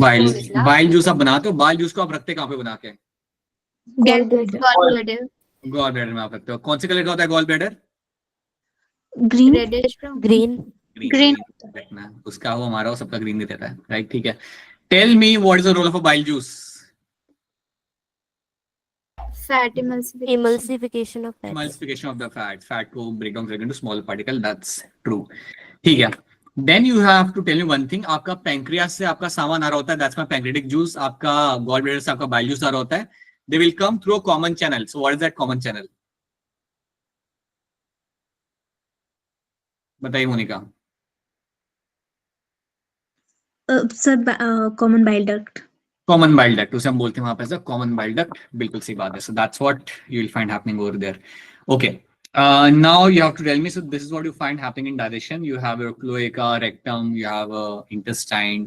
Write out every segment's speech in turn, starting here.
Bile bile juice आप बनाते हो? बाइल जूस को आप रखते कहाँ पे बना के? Gall bladder. गॉल ब्लैडर में आप रखते हो। कौन से कलर का होता है gall bladder? Green. Green. Green. रखना उसका, वो हमारा, वो सबका ग्रीन नहीं देता है, राइट? ठीक है, tell me what is the role of a bile juice? Fat emulsification. Emulsification of fats. Emulsification of the fat को break down into small particle, that's true. ठीक है, then you have to tell me one thing. आपका pancreas से आपका सामान आ रहा होता है, that's my pancreatic juice. आपका गॉल ब्लैडर से आपका बाइल जूस आ रहा होता है. They will come through a common channel. So what is that common channel? बताइए Monika. Sir common bile duct. Common bile duct उसे हम बोलते हैं वहां पे, सर कॉमन बाइल डक्ट, बिल्कुल सही बात है. So that's what you will find happening over there. Okay, now you have to tell me, so this is what you find happening in digestion. You have your cloaca, rectum, you have intestine,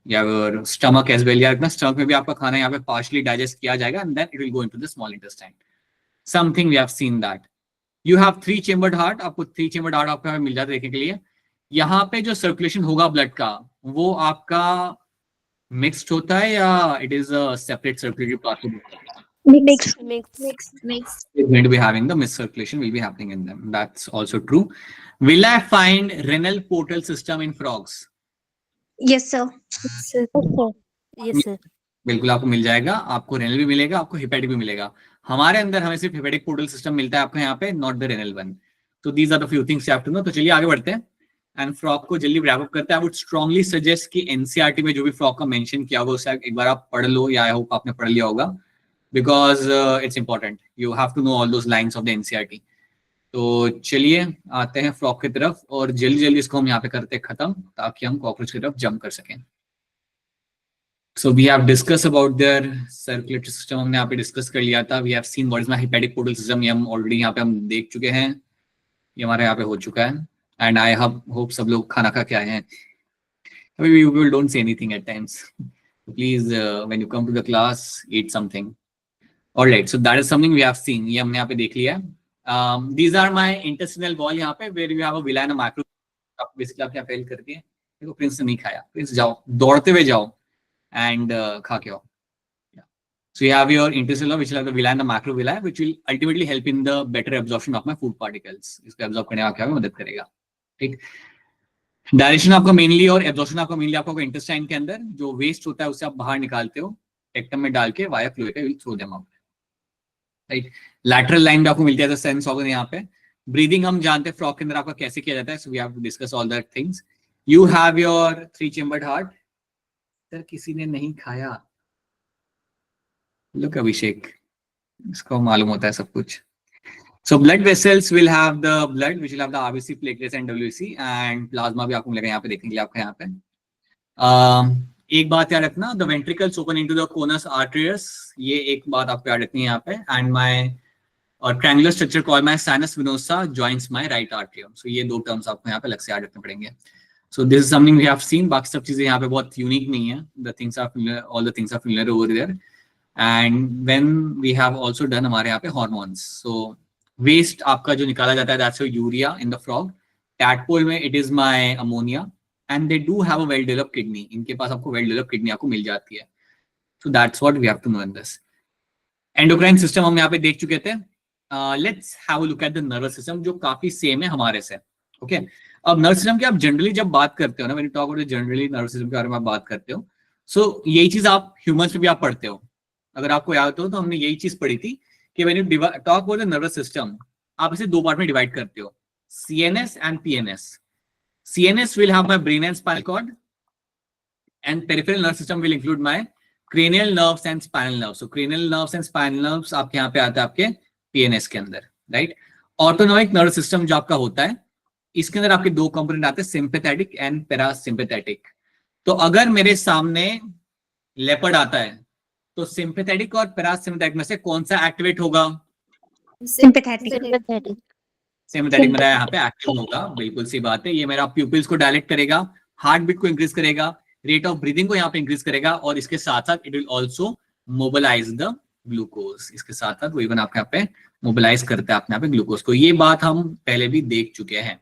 you have your stomach as well. यार stomach में भी आपका खाना यहाँ पे partially digest किया जाएगा and then it will go into the small intestine. Something we have seen that. You have 3 chambered heart. आपको 3 chambered heart आपको मिल जाता है देखने के लिए. यहाँ पे जो सर्कुलेशन होगा ब्लड का, वो आपका मिक्स्ड होता है या it is a separate circulatory pathway? Mixed. Is going to be having the mixed circulation will be happening in them. That's also true. Will I find renal portal system in frogs? Yes sir. Yes sir. बिल्कुल आपको मिल जाएगा. आपको renal भी मिलेगा, आपको hepatic भी मिलेगा. हमारे अंदर हमें सिर्फ हेपेटिक पोर्टल सिस्टम मिलता है, आपको यहाँ पे नॉट द रेनल वन. तो these are the few things you have to know. तो चलिए आगे बढ़ते हैं एंड फ्रॉग को जल्दी रैप अप करते हैं. आई वुड स्ट्रांगली सजेस्ट कि एनसीईआरटी में जो भी फ्रॉग का मेंशन किया होगा उसे एक बार आप पढ़ लो, या आई होप आपने पढ़ लिया होगा, because it's important. You have to know all those lines of the NCERT. तो चलिए आते हैं फ्रॉग की तरफ और जल्दी जल्दी इसको हम यहाँ पे करते हैं खत्म, ताकि हम कॉकरोच की तरफ जंप कर सकें. So we have discussed about their circulatory system. हमने यहाँ पे डिस्कस कर लिया था. We have seen what is my hepatic portal system. ये हम ऑलरेडी यहाँ पे हम देख चुके हैं, ये हमारे यहाँ पे हो चुका है. And I hope सब लोग खाना खा के आए हैं. Maybe you people don't say anything at times. Please, when you come to the class, eat something. All right. So that is something we have seen. ये हमने यहाँ पे देख लिया है. These are my intestinal wall यहाँ पे, where you have a villi and a macro. Basically आप क्या फेल करती है? देखो प्रिंस ने नहीं खाया. प्रिंस जाओ, दौड़ते हुए जाओ and खा के आओ. So you have your intestinal, which will have the villi and the macrovilli, which will ultimately help in the better absorption of my food particles. इसको absorb करने में क्या मदद करेगा, ठीक. डायरेक्शन आपका मेनली और एब्जॉर्प्शन आपका मेनली आपका इंटेस्टाइन के अंदर जो वेस्ट होता है उसे आप बाहर निकालते हो टेक्टम में डाल के via cloaca, will throw them out, right. Lateral line भी आपको मिलती है सेंस ऑर्गन यहाँ पे. ब्रीदिंग हम जानते हैं फ्रॉग के अंदर आपका कैसे किया जाता है. So we have to discuss all that things. You have your 3 chambered heart. Sir किसी ने नहीं खाया. लुक अभिषेक, इसको मालूम होता है सब कुछ. So blood vessels will have the blood, which will have the RBC, platelets and WBC, and plasma भी आपको मिलेगा यहाँ पे देखने के लिए आपका यहाँ पे. एक बात याद रखना, the ventricles open into the conus arterius. ये एक बात आपको याद रखनी है यहाँ पे. And my triangular structure called my sinus venosa joins my right atrium. So ये दो terms आपको यहाँ पे अलग से याद रखने पड़ेंगे. So this is something we have seen. बाकी सब चीजें यहाँ पे बहुत यूनिक नहीं है. The things are familiar, all the things are familiar over there. And when we have also done हमारे यहाँ पे hormones. So waste आपका जो निकाला जाता है, that's your urea in the frog. Tadpole में it is my ammonia. And they do have a well developed kidney. इनके पास आपको well developed kidney आपको मिल जाती है. So that's what we have to know in this. Endocrine system हम यहाँ पे देख चुके थे. Let's have a look at the nervous system जो काफी सेम है हमारे से. Okay. अब नर्वस सिस्टम की आप जनरली जब बात करते हो ना, when you talk about generally nervous system के बारे में आप बात करते हो, सो यही चीज आप ह्यूमंस में भी आप पढ़ते हो. अगर आपको याद हो तो हमने यही चीज पढ़ी थी कि when you talk about the nervous system, आप इसे दो पार्ट में डिवाइड करते हो, CNS and PNS. CNS will have my brain and spinal cord, and peripheral nervous system will include my cranial nerves and spinal nerves. So cranial nerves and spinal nerves आपके यहाँ पे आता है आपके PNS के अंदर, राइट. ऑटोनॉमिक नर्वस सिस्टम जो आपका होता है, इसके अंदर आपके दो कंपोनेंट आते हैं, सिंपैथेटिक एंड पैरासिम्पैथेटिक. तो अगर मेरे सामने लेपर्ड आता है तो सिंपैथेटिक और पैरासिम्पैथेटिक में से कौन सा एक्टिवेट होगा? सिंपैथेटिक. सिंपैथेटिक मेरा यहाँ पे एक्टिव होगा. बिल्कुल सी बात है. ये मेरा प्यूपिल्स को डायलेक्ट करेगा, हार्ट बीट को इंक्रीज करेगा, रेट ऑफ ब्रीदिंग को यहाँ पे इंक्रीज करेगा, और इसके साथ साथ it will also mobilise the glucose. इसके साथ साथ वो इवन आपके यहाँ पे मोबिलाइज करता है अपने यहाँ पे ग्लूकोज को. ये बात हम पहले भी देख चुके हैं.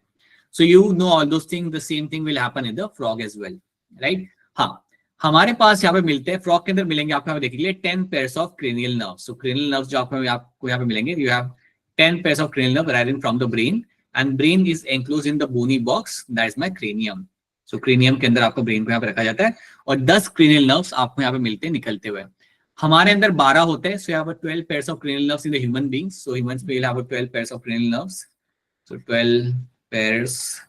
So you know all those things. The same thing will happen in the frog as well, right? हाँ, हमारे पास यहाँ पे मिलते हैं, फ्रॉग के अंदर मिलेंगे आपको यहाँ पे देखिए 10 pairs of cranial nerves. So cranial nerves जो आपको यहाँ पे मिलेंगे, you have 10 pairs of cranial nerve arising from the brain and brain is enclosed in the bony box that is my cranium. So cranium के अंदर आपको brain को यहाँ पे रखा जाता है और 10 क्रेनियल नर्व्स आपको यहाँ पे मिलते हैं निकलते हुए। हमारे अंदर 12 होते हैं, सो यहाँ पर 12 pairs of cranial nerves in the human beings. So humans में will have 12 pairs of cranial nerves. So 12 pairs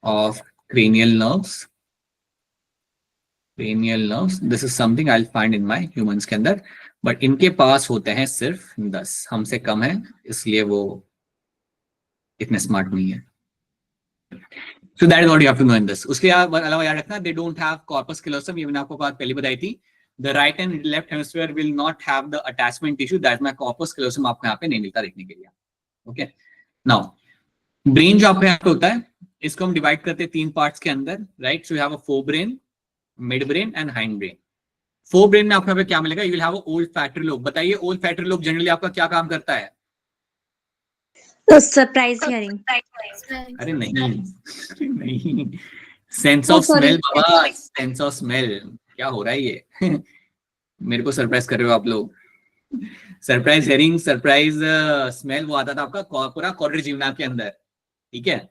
of cranial nerves, cranial nerves, this is something I'll find in my humans के अंदर, but इनके पास होते हैं सिर्फ 10, हमसे कम है, इसलिए वो इतने स्मार्ट नहीं है। So that is what you have to know in this. उसके अलावा याद रखना, they don't have corpus callosum, ये मैंने आपको बात पहले बताई थी। The right and left hemisphere will not have the attachment tissue, that my corpus callosum आपको यहाँ पे नहीं मिलता देखने के लिए। Okay, now ब्रेन जो आपको यहाँ पे होता है, इसको हम डिवाइड करते हैं 3 पार्ट्स के अंदर, right. So you have a fore brain, mid brain and hind brain. Fore brain में आपको यहाँ पे क्या मिलेगा, you will have a olfactory lobe. बताइए ओल्फैक्टरी लोब जनरली आपका क्या काम करता है? Surprise hearing. अरे नहीं, sense of smell Baba, sense of smell. क्या हो रहा है ये? मेरे को सरप्राइज कर रहे हो आप लोग। सरप्राइज हियरिंग, सरप्राइज स्मेल वो आता था आपका पूरा कॉर्टेक्स जिम्नाम के अंदर, ठीक है।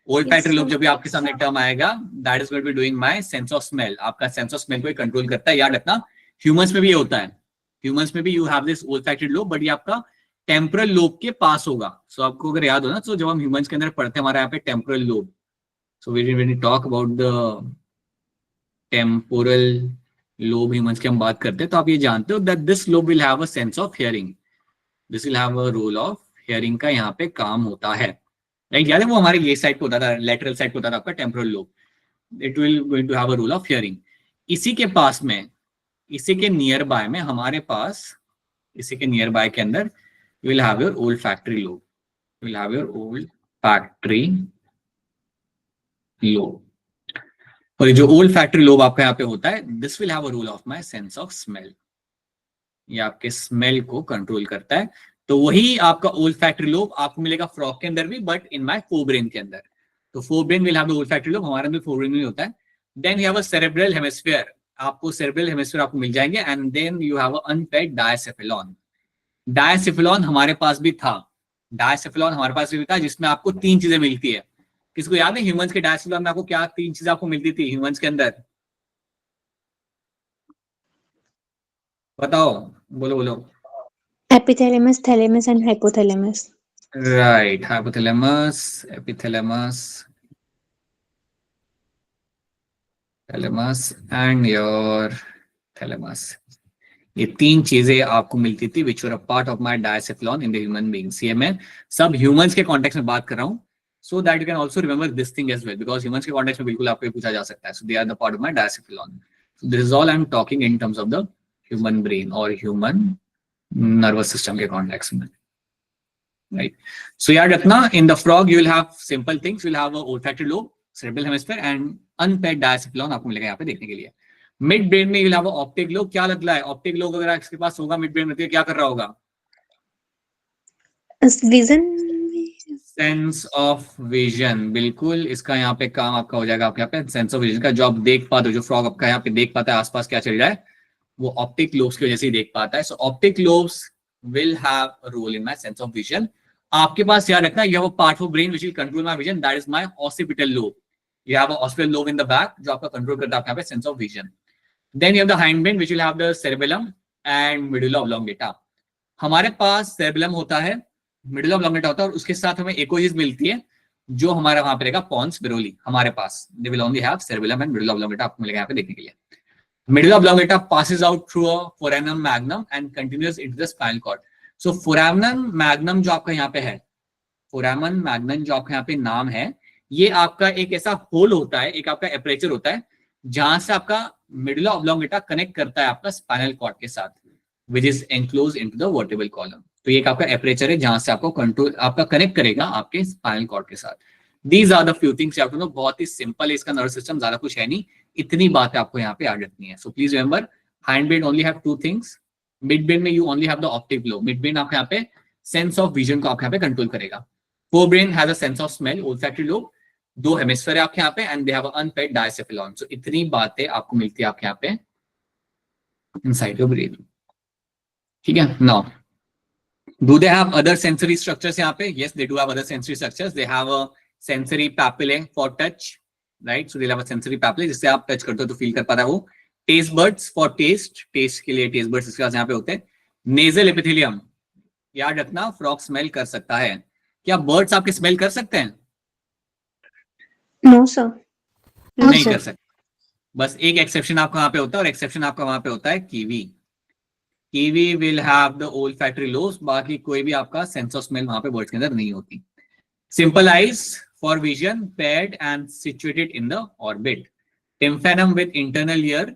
ओल्फैक्टरी लोब जब भी आपके सामने टर्म आएगा, that is going to be doing my sense of smell. आपका सेंस ऑफ स्मेल को कंट्रोल करता है, याद रखना। ह्यूमंस में भी ये होता है, ह्यूमंस में भी you have this olfactory lobe, but ये आपका टेम्पोरल लोब के पास होगा। सो आपको अगर याद हो ना, तो जब हम ह्यूमंस के अंदर पढ़ते हैं हमारे यहाँ पे temporal lobe, so when we talk about the temporal lobe humans की हम बात करते हैं, तो आप ये जानते हो that this lobe will have a sense of hearing, this will have a role of hearing का यहाँ पे काम होता है, राइट। याद है वो हमारे ये साइड पे होता था, लेटरल साइड पे होता था आपका temporal lobe, it will going to have a role of hearing. इसी के पास में, इसी के नियर बाय में हमारे पास, इसी के नियर बाय के अंदर you will have your olfactory lobe, you will have your olfactory lobe। और जो olfactory lobe आपका यहाँ पे होता है, this will have a role of my sense of smell, ये आपके स्मेल को कंट्रोल करता है। तो वही आपका olfactory lobe आपको मिलेगा फ्रॉग के अंदर भी, बट इन माय फोरब्रेन के अंदर। तो forebrain will have the olfactory lobe, हमारे अंदर फोरब्रेन में होता है। Then you have a cerebral hemisphere, आपको cerebral hemisphere आपको मिल जाएंगे, and then you have a unpaired diencephalon। डायसेफेलॉन हमारे पास भी था, डायसेफेलॉन हमारे पास भी था, जिसमें आपको 3 चीजें मिलती है। किसको याद है ह्यूमंस के डायसेफेलॉन में आपको क्या 3 चीजें आपको मिलती थी ह्यूमंस के अंदर? बताओ, बोलो बोलो। Epithalamus, thalamus and hypothalamus. Right, hypothalamus, epithalamus, thalamus and your thalamus. ये 3 चीजें आपको मिलती थी which were a part of my diencephalon in the human beings. ये मैं सब ह्यूमंस के कॉन्टेक्स्ट में बात कर रहा हूं, so that you can also remember this thing as well, because humans के कॉन्टेक्स्ट में बिल्कुल आपको पूछा जा सकता है। So they are the part of my diencephalon. So this is all I am talking in terms of the human brain और human nervous system के कॉन्टेक्स्ट में, राइट। सो याद रखना, in the frog you will have simple things, you will have a olfactory lobe, cerebral hemisphere and unpaired diencephalon आपको मिलेगा यहाँ पे देखने के लिए। मिड ब्रेन में you'll have a optic lobe. क्या लग रहा है ऑप्टिक लोब अगर इसके पास होगा मिड ब्रेन में, तो क्या कर रहा होगा? विजन, सेंस ऑफ विजन, बिल्कुल। इसका यहाँ पे काम आपका हो जाएगा, आपके यहाँ पे सेंस ऑफ विजन का, जो आप देख पाते हो, जो फ्रॉग आपका यहाँ पे देख पाता है आसपास क्या चल रहा है, वो ऑप्टिक लोब्स की वजह से ही देख पाता है। So optic lobes will have role in my sense of vision. आपके पास याद रखना, you have a part of brain which will control my vision, that is my occipital lobe. You have a occipital lobe in the back जो आपका कंट्रोल करता है आपके यहाँ पे sense of vision. Then you have the hindbrain which will have the cerebellum and medulla oblongata। हमारे पास cerebellum होता है, medulla oblongata होता है, और उसके साथ हमें एक और चीज मिलती है जो हमारा वहां पे रहेगा pons beroli। हमारे पास they will only have cerebellum and medulla oblongata आपको मिलेगा यहाँ पे देखने के लिए। medulla oblongata passes out through a foramen magnum and continues into the spinal cord। So foramen magnum जो आपका यहाँ पे है, foramen magnum जो आपका यहाँ पे नाम है, ये आपका एक ऐसा होल होता है, एक आपका एपरेचर होता है, जहां से आपका मेडुला ऑब्लोंगेटा कनेक्ट करता है आपका स्पाइनल कॉर्ड के साथ, which is enclose into the vertebral column. तो ये आपका एपरेचर है जहां से आपको कंट्रोल आपका कनेक्ट करेगा आपके स्पाइनल कॉर्ड के साथ। These are the few things you have to know. बहुत ही सिंपल है इसका नर्वस सिस्टम, ज्यादा कुछ है नहीं, इतनी बात आपको यहाँ पे याद रखनी है। So please remember, hind brain only have 2 things, mid brain में you only have the optic lobe. Mid brain आपके यहाँ पे सेंस ऑफ विजन को आपके यहाँ पे कंट्रोल करेगा। Fore brain has a sense of smell, olfactory lobe. 2 hemisphere है आपके यहाँ पे, एंड दे हैव अनपेड डायसेफिलॉन. सो इतनी बातें आपको मिलती है आपके यहाँ पे इनसाइड योर ब्रेन. ठीक है. Now do they have other sensory structures यहाँ पे? Yes, they do have other sensory structures. They have a sensory papillae for touch, right? So they have a sensory papillae जिससे आप touch करते हो तो feel कर पाता है वो. Taste buds for taste, taste के लिए taste buds इसके पास यहाँ पे होते हैं. Nasal epithelium, याद रखना फ्रॉग स्मेल कर सकता है. क्या बर्ड्स आपके स्मेल कर सकते हैं? No, sir. No, नहीं sir. कर सकते. बस एक एक्सेप्शन आपका वहां पे होता है, और एक्सेप्शन आपका वहां पे होता है kiwi. Kiwi will have the olfactory lobes, बाकी कोई भी आपका सेंस ऑफ स्मेल वहां पे बर्ड्स के अंदर नहीं होती. Simple eyes for vision, paired and situated in the orbit. Tympanum with internal ear,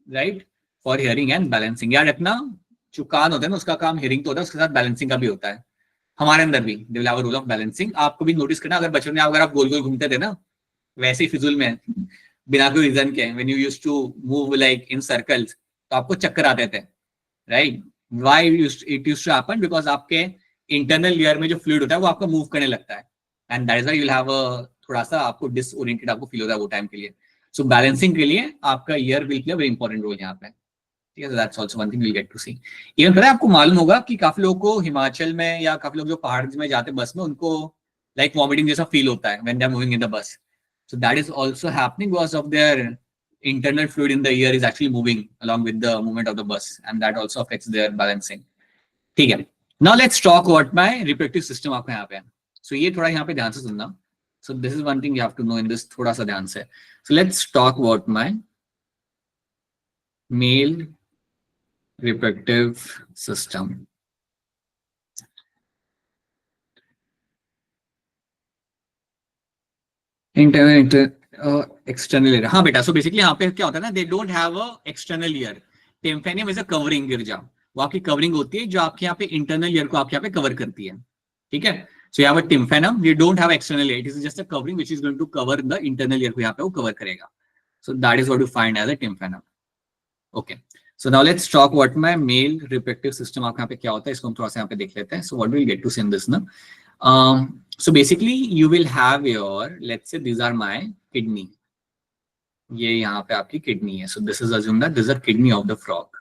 right, for hearing and balancing. याद रखना जो कान होता है ना उसका काम हियरिंग तो होता है, उसके साथ बैलेंसिंग का भी होता है. हमारे अंदर भी दे will have a rule of balancing. आपको भी नोटिस करना, अगर बचपन में अगर आप गोल गोल घूमते थे ना वैसे ही फिजूल में बिना कोई रीजन के, when you used to move like in circles, तो आपको चक्कर आते थे, right. Why it used to happen? Because आपके इंटरनल ईयर में जो फ्लूइड होता है वो आपका मूव करने लगता है, and that is why you will have अ थोड़ा सा आपको डिसओरिएंटेड आपको फील होता है वो टाइम के लिए. सो बैलेंसिंग के लिए आपका ear will play a very important role यहाँ पे. ठीक है. That's also one thing we get to see. Even पता है आपको मालूम होगा कि काफी लोगों को हिमाचल में या काफी लोग जो पहाड़ में जाते बस में, उनको लाइक वॉमिटिंग जैसा फील होता है when they are moving in the bus. So that is also happening because of their internal fluid in the ear is actually moving along with the movement of the bus, and that also affects their balancing. ठीक है. Now let's talk about my reproductive system आपका यहाँ पे. So ये थोड़ा यहाँ पे ध्यान से सुनना. So this is one thing you have to know in this, थोड़ा सा ध्यान से. So let's talk about my male reproductive system. External ear. हाँ बेटा, सो बेसिकली यहाँ पे क्या होता है ना, they don't have a external ear. Tympanum is a covering गिरजा, वो आपकी कवरिंग होती है जो आपके यहाँ पे इंटरनल ईयर को आपके यहाँ पे कवर करती है. ठीक है. So you have a tympanum, you don't have external ear, it is just a covering which is going to cover the internal ear को यहाँ पे वो कवर करेगा. So that is what you find as a tympanum. Okay. So now let's talk what my male reproductive system आपके यहाँ पे क्या होता है, इसको हम थोड़ा सा यहाँ पे देख लेते हैं. So what will get to see in this ना. So basically you will have your, let's say these are my kidney. ये यहाँ पे आपकी किडनी है. So this is assume that this is a kidney of the frog.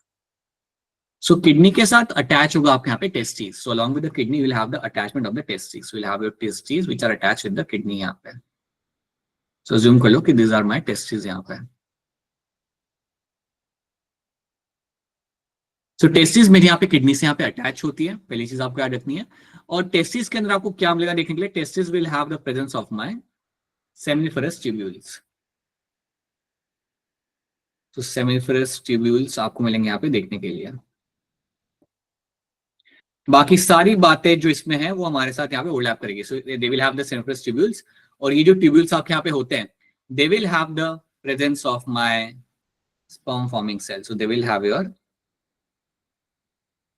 So kidney के साथ attach होगा आपके यहाँ पे testes. So along with the kidney you will have the attachment of the testes. So you will have your testes which are attached with the kidney यहाँ पे. So assume कर लो कि these are my testes यहाँ पे. So testes मेरी यहाँ पे kidney से यहाँ पे अटैच होती है, पहली चीज आपको याद रखनी है. और टेस्टिस के अंदर आपको क्या मिलेगा देखने के लिए, testis will have the presence of my seminiferous tubules. तो सेमिनिफरस ट्यूब्यूल्स आपको मिलेंगे यहाँ पे देखने के लिए. बाकी सारी बातें जो इसमें है वो हमारे साथ यहाँ पे ओवरलैप करेगी. So they will have the seminiferous tubules, और ये जो ट्यूब्यूल्स आपके यहाँ पे होते हैं they will have the presence of my sperm forming cell. So they will have your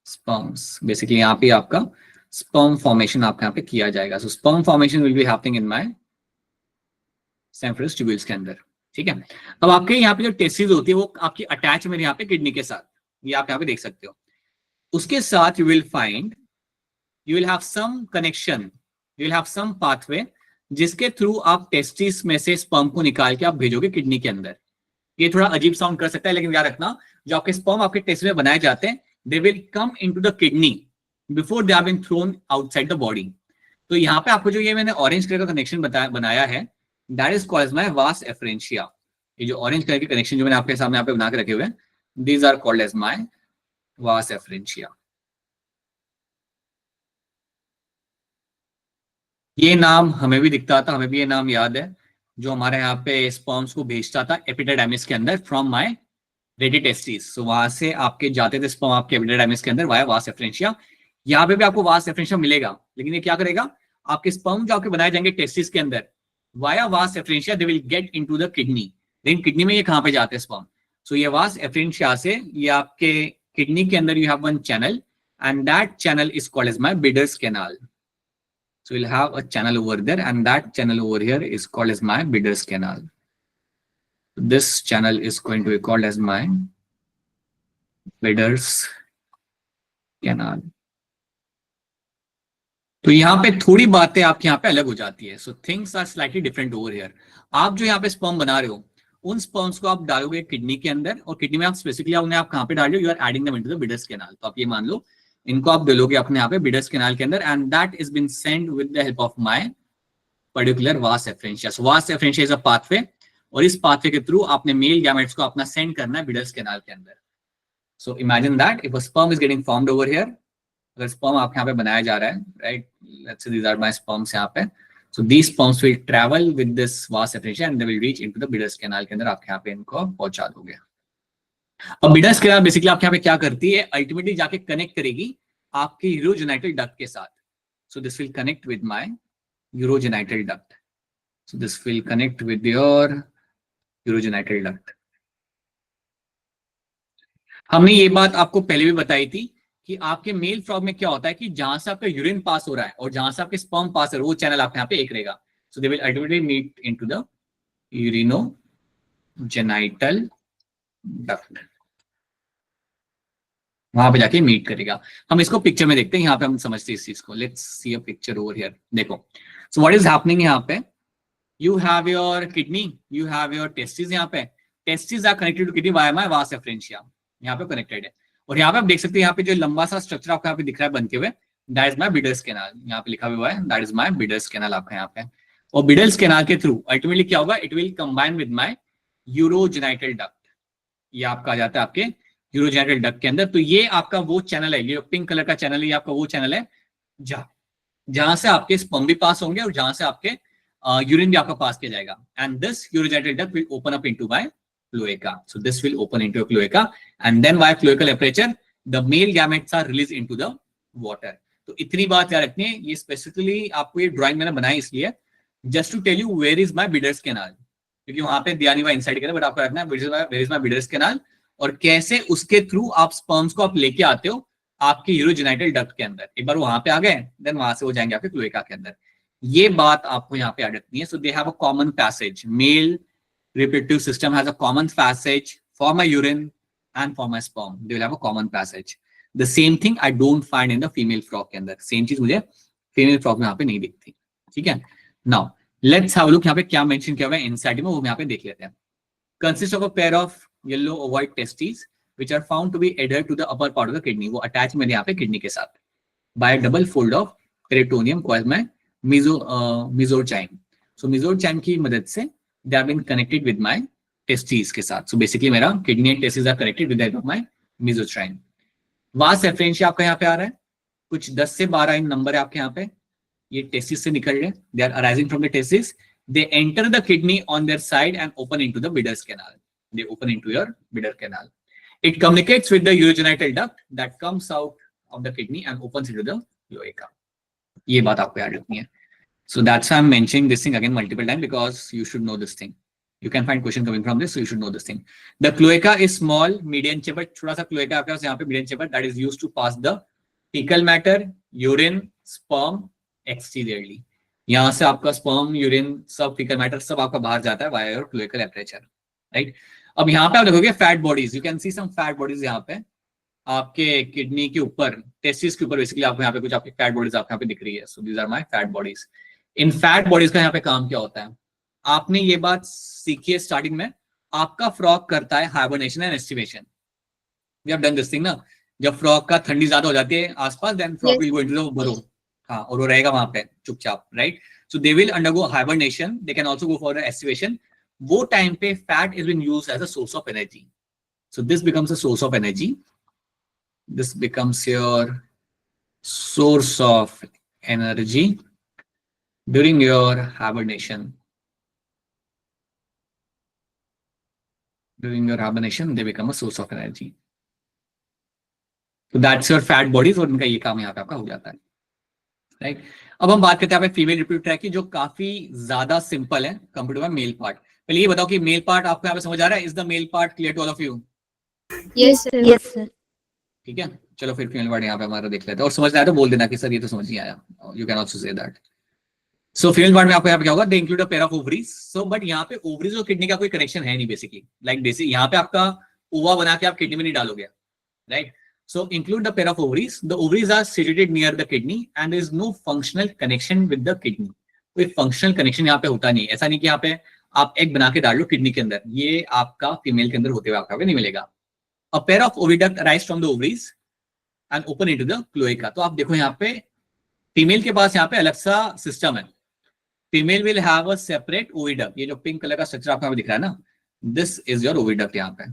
sperms. Basically यहाँ पे आपका स्पर्म फॉर्मेशन आपके यहाँ पे किया जाएगा. So sperm formation will be happening in my seminiferous tubules के अंदर. ठीक है. अब आपके यहाँ पे जो टेस्टिस होती है वो आपकी अटैच मेरे यहाँ पे किडनी के साथ, ये आप यहाँ पे देख सकते हो. उसके साथ you will find, you will have some connection, you will have some pathway जिसके थ्रू आप टेस्टिस में से स्पर्म को निकाल के आप भेजोगे किडनी के अंदर. ये थोड़ा अजीब साउंड कर सकता है, लेकिन याद रखना जो आपके स्पर्म आपके टेस्ट में बनाए जाते हैं they will come into the kidney before they have been thrown outside the body. तो यहाँ पे आपको जो ये मैंने ऑरेंज कलर का कनेक्शन बनाया है that is called as my vas efferentia. ये जो ऑरेंज कलर के कनेक्शन जो मैंने आपके सामने यहाँ पे बना के रखे हुए हैं these are called as my vas efferentia. ये नाम हमें भी दिखता था, हमें भी ये नाम याद है जो हमारे यहाँ पे स्पर्म्स को भेजता था एपिडेडर्मिस के अंदर फ्रॉम माय रेडी टेस्टिस. सो वहां से आपके जाते थे स्पर्म आपके एपिडेडर्मिस के अंदर वाया वास एफरेंशिया. यहाँ पे भी आपको वास एफरेंशिया मिलेगा, लेकिन ये क्या करेगा, आपके स्पर्म जो आपके बनाए जाएंगे टेस्टिस के अंदर वाया वास efferentia they will get into the kidney. लेकिन किडनी में ये कहाँ पे जाते हैं स्पर्म. सो ये वास एफरेंशिया से ये आपके किडनी के अंदर you have one channel and that channel is called as my Bidder's canal. So we'll have a channel over there, and that channel over here is called as my Bidder's canal. This channel is going to be called as my Bidder's canal. तो यहाँ पे थोड़ी बातें आपके यहाँ पे अलग हो जाती है. So things are slightly different over here. आप जो यहाँ पे स्पर्म बना रहे हो, उन स्पर्म्स को आप डालोगे किडनी के अंदर, और किडनी में आप स्पेसिफिकली उन्हें आप कहाँ पे डाल रहे हो, you are adding them into the Bidder's canal. तो आप ये मान लो इनको आप डालोगे अपने यहाँ पे बिडस कैनाल के अंदर, and that is been send with the help of my particular vas efferentia. So vas efferentia is a pathway, और इस पाथवे के थ्रू आपने मेल गैमेट्स को अपना सेंड करना है बिडस कैनाल के अंदर. So imagine that if a sperm is getting formed over here, अगर स्पर्म आपके यहाँ पे बनाया जा रहा है, right, let's say these are my sperms यहाँ पे. So these sperms will travel with this vas efferentia and they will reach into the Bidder's canal के अंदर. आपके यहाँ पे इनको पहुंचा दोगे. अब बिडस कैनाल बेसिकली आपके यहाँ पे क्या करती है, अल्टीमेटली जाके कनेक्ट करेगी आपके यूरोजेनाइटल डक्ट के साथ. सो this will connect with my urogenital duct. So this will connect with your urogenital duct. हमने ये बात आपको पहले भी बताई थी कि आपके मेल फ्रॉग में क्या होता है कि जहां से आपका यूरिन पास हो रहा है और जहां से आपके स्पर्म पास हो रहा है, वो चैनल आपके यहाँ पे एक रहेगा. So they will ultimately meet into the urinogenital duct. वहां पे जाके मीट करेगा. हम इसको पिक्चर में देखते हैं, यहाँ पे हम समझते हैं इस चीज को. Let's see a picture over here. देखो, सो व्हाट इज हैपनिंग यहाँ पे, you have your kidney, you have your testis. यहाँ पे testis are connected to kidney via my vas efferentia. यहाँ पे कनेक्टेड है. और यहाँ पे आप देख सकते हैं, यहाँ पे जो लंबा सा स्ट्रक्चर आपको यहाँ पे दिख रहा है बनते हुए, दैट इज माय बिडल्स कैनाल. यहाँ पे लिखा हुआ है दैट इज माय बिडल्स कैनाल आपका यहाँ पे. और बिडल्स कैनाल के थ्रू अल्टीमेटली क्या होगा, it will combine with my urogenital duct. ये आपका आ जाता है आपके यूरोजेनाइटल डक्ट के अंदर. तो ये आपका वो चैनल है, ये पिंक कलर का चैनल है, ये आपका वो चैनल है जहां से आपके स्पर्म भी पास होंगे और जहां से आपके यूरिन भी आपका पास किया जाएगा. And this urogenital duct will open up into my cloaca. So this will open into a cloaca, and then via cloacal aperture the male gametes are released into the water. तो इतनी बात याद रखनी है. ये स्पेसिफिकली आपको ये drawing मैंने बनाई इसलिए, just to tell you where is my Bidder's canal, क्योंकि वहां पे दिया नहीं हुआ इनसाइड के अंदर, बट आपको रखना है where is my Bidder's canal, और कैसे उसके थ्रू आप स्पर्म्स को आप लेके आते हो आपके यूरोजेनाइटल डक्ट के अंदर. एक बार वहां पे आ गए, देन वहां से हो जाएंगे आपके क्लोएका के अंदर. ये बात आपको यहाँ पे याद रखनी है. So they have a common passage. Male reproductive system has a common passage for my urine and for my sperm. They will have a common passage. The same thing I don't find in the female frog के अंदर. Same चीज मुझे female frog में यहाँ पे नहीं दिखती. ठीक है. Now let's have a look यहाँ पे क्या mention किया हुआ है inside में, वो यहाँ पे देख लेते हैं. Consists of a pair of yellow ovoid testes which are found to be adhered to the upper part of the kidney. वो attach मेरे यहाँ पे kidney के साथ by a double fold of peritoneum coiled by mesogyne. So mesogyne की मदद से they have been connected with my testes के साथ. So basically मेरा kidney and testes are connected with that of my mesogyne. vas efferentia आपका यहाँ पे आ रहा है, कुछ 10 से 12 इन नंबर है आपके यहाँ पे. ये testes से निकल रहे हैं. They are arising from the testes. They enter the kidney on their side and open into the Bidder's canal. They open into your Bidder canal. It communicates with the urogenital duct that comes out of the kidney and opens into the cloaca. ये बात आपको याद रखनी है. So that's why I'm mentioning this thing again multiple times, because you should know this thing. You can find question coming from this, so you should know this thing. The cloaca is small, median chamber. छोटा सा cloaca आपके पास यहाँ पे median chamber that is used to pass the fecal matter, urine, sperm exteriorly. यहाँ से आपका sperm, urine, सब fecal matter सब आपका बाहर जाता है via your cloacal aperture, right? अब यहाँ पे आप देखोगे fat bodies. You can see some fat bodies यहाँ पे आपके किडनी के ऊपर, टेस्टिस के ऊपर बेसिकली आपको यहाँ पे कुछ आपकी फैट बॉडीज आपको यहाँ पे दिख रही है. So these are my fat bodies. इन फैट बॉडीज का यहाँ पे काम क्या होता है, आपने ये बात सीखी है स्टार्टिंग में. आपका फ्रॉग करता है hibernation and aestivation. We have done this thing ना. जब फ्रॉग का ठंडी ज्यादा हो जाती है आसपास, then frog will go into the burrow. हाँ, और वो रहेगा वहां पे चुपचाप, right. So they will undergo hibernation. They can also go for the aestivation. वो टाइम पे fat is been used as a source of energy. So this becomes a source of energy. This becomes your source of energy during your hibernation. During your hibernation, they become a source of energy. So that's your fat bodies, और इनका ये काम यहाँ पे आपका हो जाता है, राइट. अब हम बात करते हैं फीमेल रिप्रोडक्टिव ट्रैक्ट की, जो काफी ज्यादा सिंपल है कंपेयर टू मेल पार्ट. पहले ये बताओ कि मेल पार्ट आपको यहाँ पे समझ आ रहा है. Is the male part clear to all of you? Yes, sir. Yes, sir. ठीक है. चलो फिर फीमेल पार्ट यहाँ पे हमारा देख लेते हैं, और समझ आया तो बोल देना कि सर ये तो समझ नहीं आया. You can also say that. So female part में आपको यहाँ पे क्या होगा, they include a pair of ovaries. So but यहाँ पे ओवरीज और किडनी का कोई कनेक्शन है नहीं बेसिकली. लाइक बेसिक यहाँ पे आपका ओवा बना के आप किडनी में नहीं डालोगे, right. So include the pair of ovaries. The ovaries are situated near the kidney and there is no functional connection with the kidney. कोई functional connection यहाँ पे होता नहीं, ऐसा नहीं कि यहाँ पे आप एग बना के डाल लो किडनी के अंदर, ये आपका फीमेल के अंदर होते हुए आपका नहीं मिलेगा. A pair of oviduct arise from the ovaries and open into the cloaca. तो आप देखो यहाँ पे फीमेल के पास यहाँ पे अलग सा सिस्टम है. Female will have a separate oviduct. ये जो पिंक कलर का स्ट्रक्चर आपको दिख रहा है ना, दिस इज योर ओविडक्ट. यहाँ पे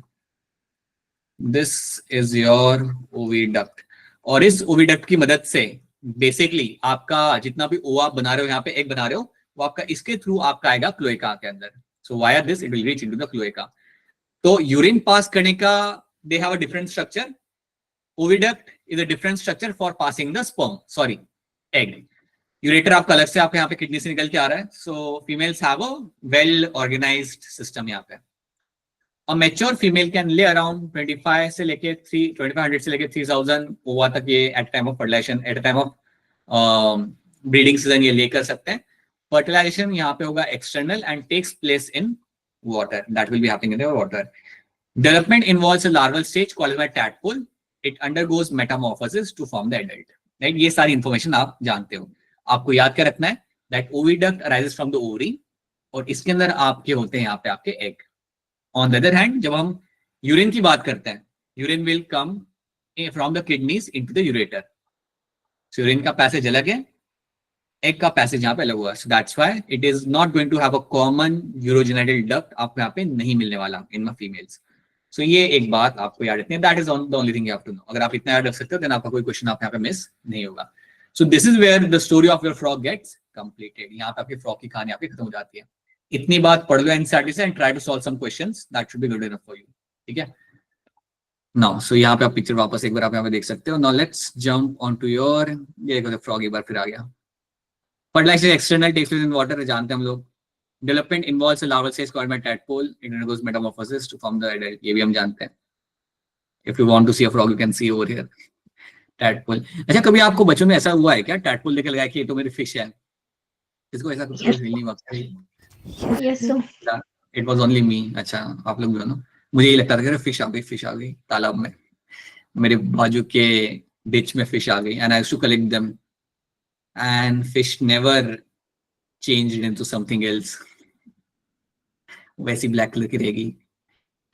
दिस इज योर ओविडक्ट. और इस ओविडक्ट की मदद से बेसिकली आपका जितना भी ओ आप बना रहे हो, यहाँ पे एग बना रहे हो, वो आपका इसके थ्रू आपका आएगा क्लोएका के अंदर. So via this it will reach into the cloaca. तो यूरिन पास करने का they have a different structure. Oviduct is a different structure for passing the sperm, sorry egg. Ureter आपका अलग से आपके यहाँ पे किडनी से निकल के आ रहा है. So females have a well organized system. यहाँ पे A mature female can lay around 25 से लेके 2500 से लेके 3000 ओवा तक ये at time of fertilization, at time of breeding season ये ले कर सकते हैं. Fertilization यहाँ पे होगा external and takes place in water. That will be happening in the water. Development involves a larval stage called by tadpole. It undergoes metamorphosis to form the adult. Right? ये सारी information आप जानते हो. आपको याद क्या रखना है that oviduct arises from the ovary और इसके अंदर आपके होते हैं यहाँ पे आपके egg. On the other hand, जब हम यूरिन की बात करते हैं, urine will come from the kidneys into the ureter. So urine का पैसेज अलग है, एग का पैसेज यहाँ पे अलग हुआ. So that's why it is not going to have a common urogenital duct आपको यहाँ पे नहीं मिलने वाला इन द फीमेल्स. सो ये एक बात आपको याद रखनी है. That is the only thing you have to know. अगर आप इतना याद रख सकते हो देन आपका कोई क्वेश्चन आप यहाँ पे मिस नहीं होगा. So this is where the story of your frog gets completed. यहाँ पे आपकी फ्रॉग की कहानी आपकी खत्म हो जाती है. इतनी बात पढ़ लो एनसीईआरटी से and try to solve some questions. That should be good enough for you. ठीक है. नाउ सो यहाँ पे आप पिक्चर वापस एक बार आप यहाँ पे देख सकते हो. Now let's jump on to your, ये देखो फ्रॉग एक बार फिर आ गया. Fertilisation external takes place in water, जानते हैं हम लोग. Development involves a larval stage called by tadpole. It undergoes metamorphosis to form the adult. ये भी हम जानते हैं. If you want to see a frog you can see over here tadpole. अच्छा, कभी आपको बचपन में ऐसा हुआ है क्या टैडपोल देख के लगा कि ये तो मेरी फिश है? इसको ऐसा कुछ फील नहीं हुआ? Yes, sir. It was only me. अच्छा, आप लोग भी हो ना. मुझे ये लगता था कि फिश आ गई तालाब में, मेरे बाजू के डिच में फिश आ गई. And I used to collect them and fish never changed into something else. वैसी ब्लैक कलर की रहेगी.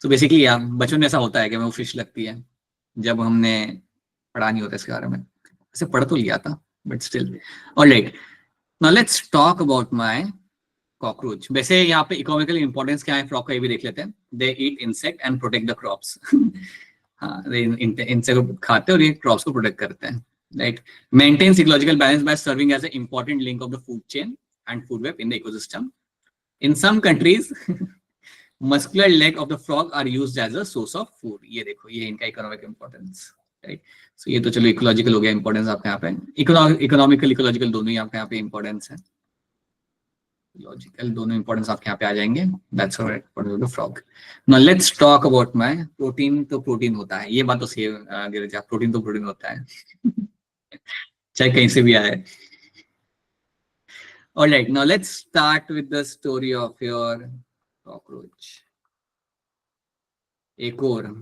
सो बेसिकली यार बचपन में ऐसा होता है कि वो फिश लगती है जब हमने पढ़ा नहीं होता इसके बारे में. ऐसे पढ़ तो लिया था but still. Alright, now let's talk about my cockroach. वैसे यहाँ पे इकोनॉमिकल इंपॉर्टेंस क्या है फ्रॉग का, ये भी देख लेते हैं. They eat insect and protect the crops. हाँ, इंसेक्ट को खाते हैं और ये क्रॉप्स को प्रोटेक्ट करते हैं. Right. Maintains ecological balance by serving as a important link of the food chain and food web in the ecosystem. In some countries muscular leg of the frog are used as a source of food. ये देखो, ये इनका economic importance. Right. So ये तो चलो ecological हो गया importance आपके यहाँ पे. इकोनॉमिकल इकोलॉजिकल दोनों ही आपके यहाँ पे इंपॉर्टेंस है. लॉजिकल दोनों इंपॉर्टेंस आपके यहाँ पे आ जाएंगे. That's alright for the frog. Now let's talk about my protein. तो प्रोटीन होता है, ये बात तो सही है. प्रोटीन तो प्रोटीन होता है चाहे कहीं से भी आए. Alright, now let's start with the story of your cockroach. एक और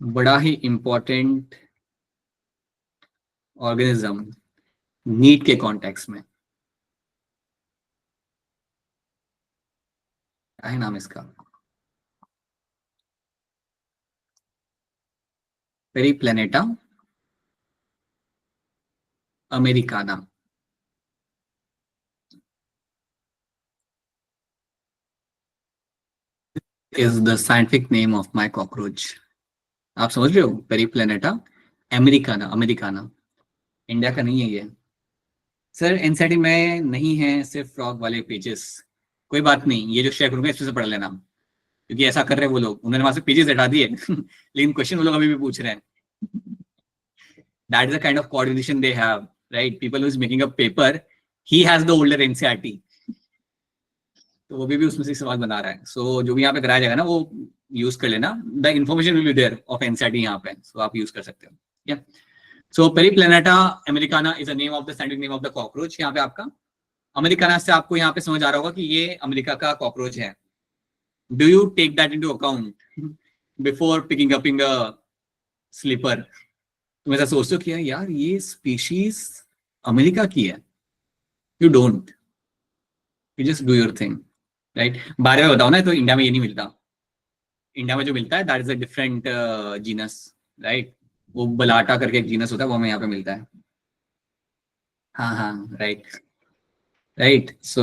बड़ा ही इंपॉर्टेंट ऑर्गेनिज्म नीट के कॉन्टेक्स्ट में. क्या है नाम इसका? Periplaneta americana. Is the scientific name of my cockroach. आप समझ रहे हो? Periplaneta Americana. अमेरिकाना इंडिया का नहीं है ये. सर एनसीईआरटी में नहीं है, सिर्फ फ्रॉग वाले पेजेस. कोई बात नहीं, ये जो शेयर करूंगा इसमें से पढ़ लेना, क्योंकि ऐसा कर रहे हैं वो लोग. उन्होंने वहां से पेजेस हटा दिए लेकिन क्वेश्चन वो लोग अभी भी पूछ रहे हैं. That is the kind of coordination they have. Right. People who is making a paper, he has the older NCERT, तो वो भी उसमें से सवाल बना रहा है. सो जो भी यहाँ पे कराया जाएगा ना वो यूज कर लेना. The information will be there of NCERT यहाँ पे, सो आप यूज कर सकते हो. या so Periplaneta americana is the name of the scientific name of the cockroach. यहाँ पे आपका अमेरिकाना से आपको यहाँ पे समझ आ रहा होगा कि ये अमेरिका का कॉकरोच है. Do you take that into account before picking up in the slipper? तुम ऐसा सोचते हो कि यार ये स्पीशीज अमेरिका की है, you don't, you just do your thing, right. बारे में बताओ ना, तो इंडिया में ये नहीं मिलता। इंडिया में जो मिलता है that is a different genus, right. वो बलाटा करके एक जीनस होता है, वो हमें यहाँ पे मिलता है। हाँ हाँ, राइट राइट। सो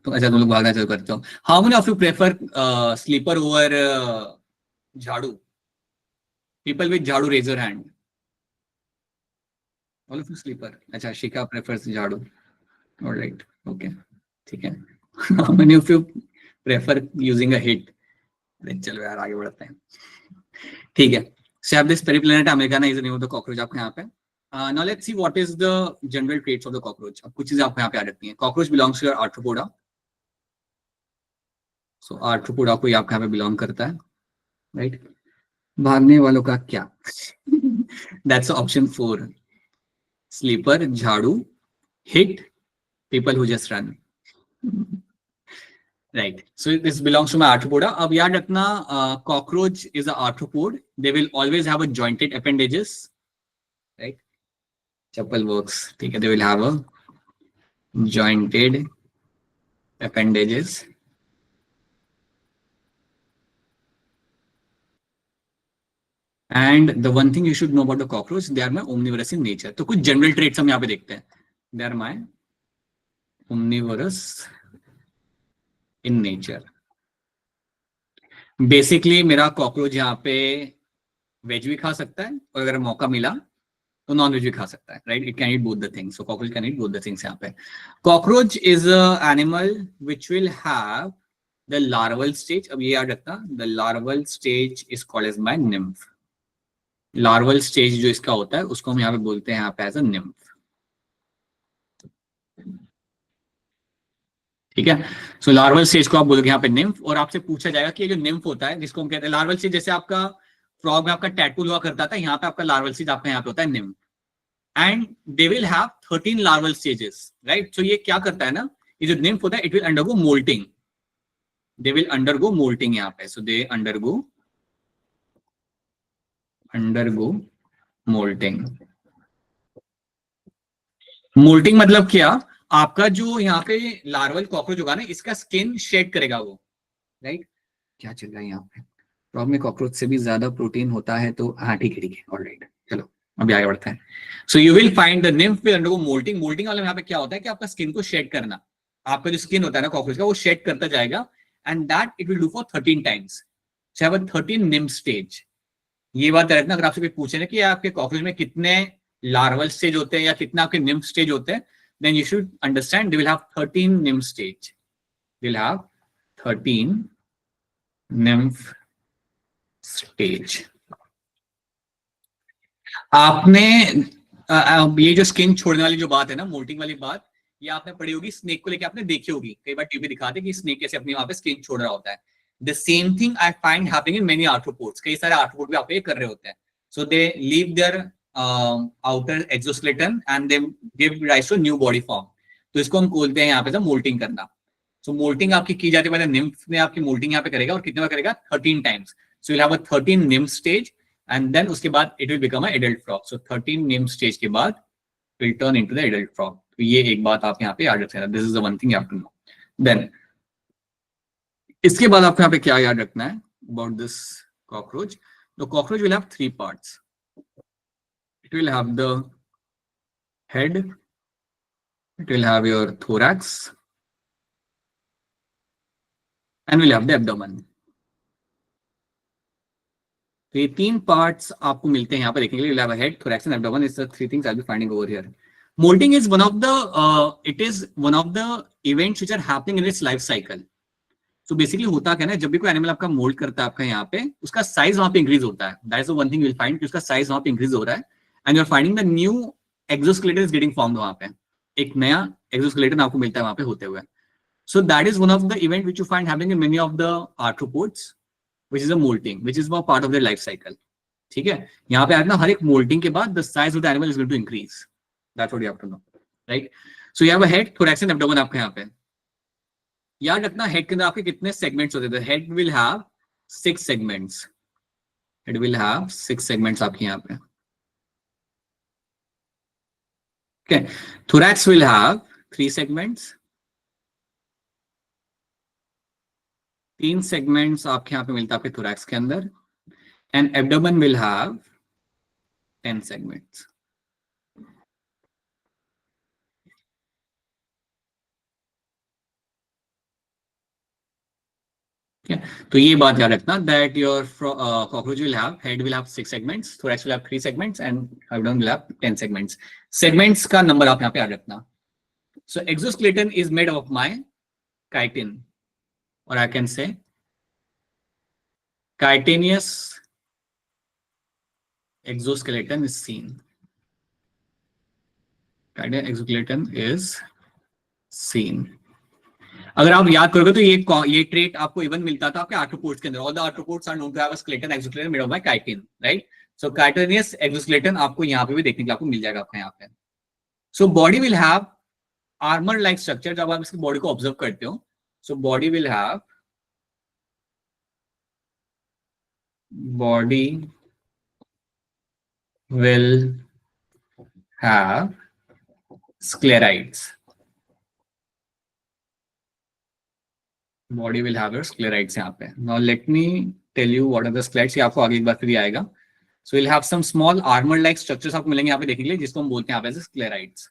तो अच्छा, तुम लोग भागना चालू करते हो। How many of you prefer slipper over jhadu? People with jhadu raise your hand. All of you slipper. अच्छा, Shikha prefers jhadu, alright, okay, ठीक है। How many of you prefer using a Hit? चलो यार आगे बढ़ते हैं, ठीक है। So have this Periplanet americana is the name of the cockroach आपको यहाँ पे। Now let's see what is the general traits of the cockroach. अब कुछ चीजें आपको यहाँ पे आ जाती हैं। Cockroach belongs to your arthropoda. So arthropoda को ये आपको यहाँ पे belong करता है, right? भागने वालों का क्या? That's option 4. Sleeper, झाड़ू, hit, people who just run. Right. So this belongs to my arthropoda. अब याद रखना, cockroach is an arthropod. They will always have a jointed appendages, right? Chappal works. ठीक है, they will have a jointed appendages. And the one thing you should know about the cockroach, they are my omnivorous in nature. तो कुछ general traits हम यहाँ पे देखते हैं. They are my omnivorous in nature. Basically मेरा cockroach यहाँ पे वेज भी खा सकता है, और अगर मौका मिला तो नॉन वेज भी खा सकता है, right. It can eat both the things, so cockroach can eat both the things. यहाँ पे cockroach is a animal which will have the larval stage. अब ये याद रखना, the larval stage is called as my nymph. Larval stage जो इसका होता है उसको हम यहाँ पे बोलते हैं यहाँ पे एज अ निम्फ, ठीक है। सो लार्वल स्टेज को आप बोलोगे यहाँ पे निम्फ, और आपसे पूछा जाएगा कि ये जो निम्फ होता है जिसको हम कहते हैं लार्वल स्टेज, जैसे आपका फ्रॉग में आपका टैटपूल हुआ करता था, यहाँ पे आपका लार्वल स्टेज आपका यहाँ पे होता है nymph. And they will have 13 larval stages, right. So ये क्या करता है ना, ये जो निम्फ होता है, it will undergo moulting, they will undergo moulting यहाँ पे। So they undergo moulting. Moulting मतलब क्या, आपका जो यहाँ पे लार्वल कॉकरोच होगा ना, इसका स्किन शेड करेगा वो, राइट। क्या चल रहा है यहाँ पे, फ्रॉग में कॉकरोच से भी ज्यादा प्रोटीन होता है, तो हाँ ठीक है, ऑलराइट, चलो अभी आगे बढ़ते हैं। So you will find the nymph will undergo moulting. Moulting वाले में यहाँ पे क्या होता है कि आपका स्किन को शेड करना, आपका जो स्किन होता है ना कॉकरोच का, वो शेड करता जाएगा, and that it will do for 13 times. So have a 13 nymph stage. ये बात रखना, अगर आपसे कोई पूछे ना कि आपके कॉकरोच में कितने लार्वल स्टेज होते हैं या कितना आपके निम्फ स्टेज होते हैं, then you should understand they will have 13 nymph stage. They'll have 13 nymph stage. आपने ये जो स्किन छोड़ने वाली जो बात है ना, मोल्टिंग वाली बात, ये आपने पढ़ी होगी, स्नेक को लेके आपने देखी होगी, कई बार टीवी दिखाते कि स्नेक कैसे अपनी वहां पे स्किन छोड़ रहा होता है। The same thing I find happening in many arthropods. कई सारे आर्थ्रोपोड भी आप ये कर रहे होते हैं। So they leave their outer exoskeleton and they give rise to new body form. तो इसको हम बोलते हैं यहाँ पे मोल्टिंग करना। सो मोल्टिंग आपकी की जाती है, पहले निम्फ में आपकी मोल्टिंग यहाँ पे करेगा, और कितने बार करेगा, 13 times. So you have a 13 nymph stage, and then उसके बाद it will become a adult frog. So 13 nymph stage के बाद will turn into the adult frog. तो ये एक बात आप यहाँ पे याद रखना, this is the one thing you have to know. Then इसके बाद आपको यहाँ पे क्या याद रखना है about this cockroach. The cockroach will have 3 parts. It will have the head, it will have your thorax, and will have the abdomen. तो ये 3 parts आपको मिलते हैं यहाँ पर देखने के लिए। You'll have a head, thorax, and abdomen. It's the 3 things I'll be finding over here. Molting is one of the events which are happening in its life cycle. So basically होता क्या है ना, जब भी कोई एनिमल आपका mould करता है आपका यहाँ पे, उसका साइज वहां पे इंक्रीज होता है। That is the one thing you'll find कि उसका साइज वहां पे इंक्रीज हो रहा है, and you're finding the new exoskeleton is getting formed वहां पे, एक नया exoskeleton आपको मिलता है वहां पे होते हुए। So that is one of the event which you find happening in many of the arthropods, which is a molting, which is one part of their life cycle. ठीक है, यहाँ पे आना हर एक molting के बाद the size of the animal is going to increase. That's what you have to know, right? So you have a head, thorax and abdomen आपके यहाँ पे। याद रखना हेड के अंदर आपके कितने सेगमेंट्स होते हैं। Head will have 6 segments. Head will have 6 segments आपके यहाँ पे। Okay, thorax will have 3 segments. 3 segments आपके यहाँ पे मिलता है आपके thorax के अंदर, and abdomen will have 10 segments. Okay, तो ये बात याद रखना that your cockroach will have head will have 6 segments, thorax will have 3 segments, and abdomen will have 10 segments. Segments का नंबर आप यहाँ पे याद रखना. So exoskeleton is made of my chitin, or I can say chitinous exoskeleton is seen. Chitinous exoskeleton is seen. अगर आप याद करोगे तो ये ट्रेट आपको इवन मिलता था आपके आर्थ्रोपोड्स के अंदर. All the arthropods are known to have a skeleton exoskeleton made of by chitin, right? So chitinous exoskeleton आपको यहाँ पे भी देखने के लिए आपको मिल जाएगा आपका यहाँ पे. So body will have armour like structure. जब आप इसकी बॉडी को ऑब्जर्व करते हो, so body will have sclerites. Body will have your sclerites यहाँ पे. Now let me tell you what are the sclerites. ये आपको आगे एक बार फिर आएगा. So we'll have some small armor-like structures आपको मिलेंगे यहाँ पे देखने के लिए, जिसको हम बोलते हैं यहाँ पे sclerites.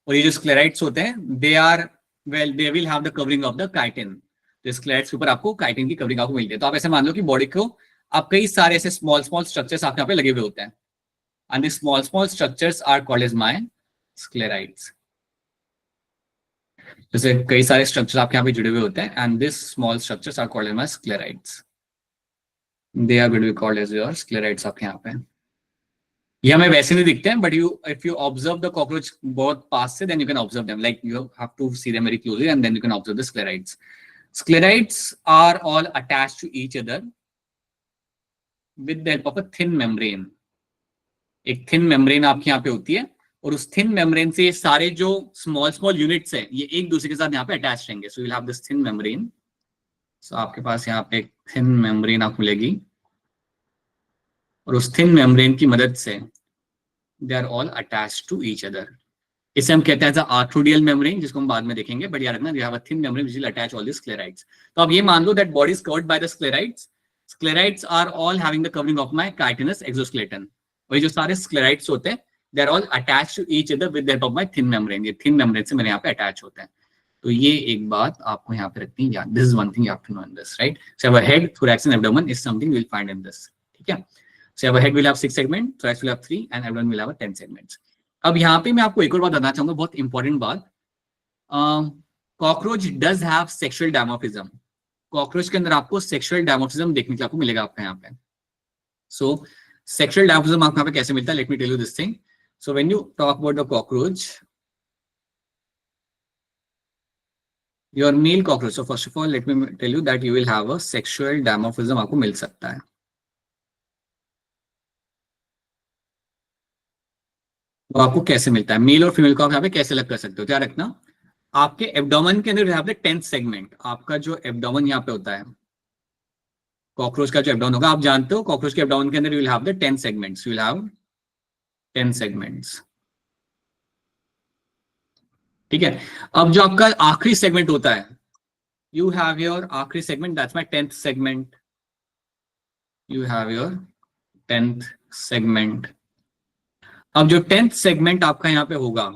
और ये जो sclerites होते हैं, they will have the covering of the chitin. तो sclerites के ऊपर आपको chitin की covering आपको मिलती है. तो आप ऐसे मान लो कि बॉडी को आप कई सारे ऐसे small structures आपके यहाँ पे लगे हुए होते हैं. And these small structures are called as my sclerites. जैसे कई सारे स्ट्रक्चर आपके यहाँ पे जुड़े हुए होते हैं, and this small structures are called as sclerites. They are going to be called as your sclerites आपके यहाँ पे. ये हमें वैसे नहीं दिखते हैं, but if you observe the cockroach बहुत पास से, then you can observe them. Like you have to see them very closely and then you can observe the sclerites. Sclerites are all attached to each other with the help of a thin membrane. एक thin membrane आपके यहाँ पे होती है, और उस thin membrane से सारे जो स्मॉल यूनिट्स हैं ये एक दूसरे के साथ यहाँ पे अटैच रहेंगे. So will have this thin membrane. So आपके पास यहाँ पे एक थिन मेम्ब्रेन आपको मिलेगी, और उस थिन मेम्ब्रेन की मदद से they are all attached to each other. इसे हम कहते हैं आर्थ्रोडियल मेम्ब्रेन, जिसको हम बाद में देखेंगे. बट याद रखना, we have a thin membrane which will attach all the sclerites. तो आप ये मान लो that body is covered by the sclerites. Sclerites are all having the covering of my chitinous exoskeleton. वही जो सारे स्क्लेराइट्स होते हैं, they are all attached to each other with the help of my thin membrane. ये thin membrane से मेरे यहाँ पे अटैच होते हैं. तो ये एक बात आपको यहाँ पे रखनी है. This is one thing you have to know in this, right? So our head, thorax and abdomen is something we'll find in this. ठीक है? So our head will have 6 segments, thorax will have 3, and abdomen will have 10 segments. अब यहाँ पे मैं आपको एक और बात बताना चाहूंगा, बहुत इंपॉर्टेंट बात. Cockroach does have sexual dimorphism. Cockroach के अंदर आपको सेक्सुअल डायमॉर्फिज्म देखने के लिए आपको मिलेगा आपका यहाँ पे. सो सेक्सुअल डायमॉर्फिज्म आपको यहाँ पे कैसे मिलता है? Let me tell you this thing. So when you talk about the cockroach, your male cockroach, so first of all let me tell you that you will have a sexual dimorphism आपको मिल सकता है. तो आपको कैसे मिलता है? Mail और female को आप यहाँ पे कैसे अलग कर सकते हो? क्या रखना, आपके एब्डोमेन के अंदर यहाँ पे 10th सेगमेंट. आपका जो एब्डोमेन यहाँ पे होता है, कॉकरोच का जो एब्डोमेन होगा, आप जानते हो कॉकरोच के एब्डोमेन के अंदर you will have the 10 segments. You will have 10 segments. ठीक है? अब जो आपका आखिरी सेगमेंट होता है, यू हैव योर आखिरी segment, that's my 10th segment. You have your 10th segment. अब जो 10th सेगमेंट आपका यहाँ पे होगा,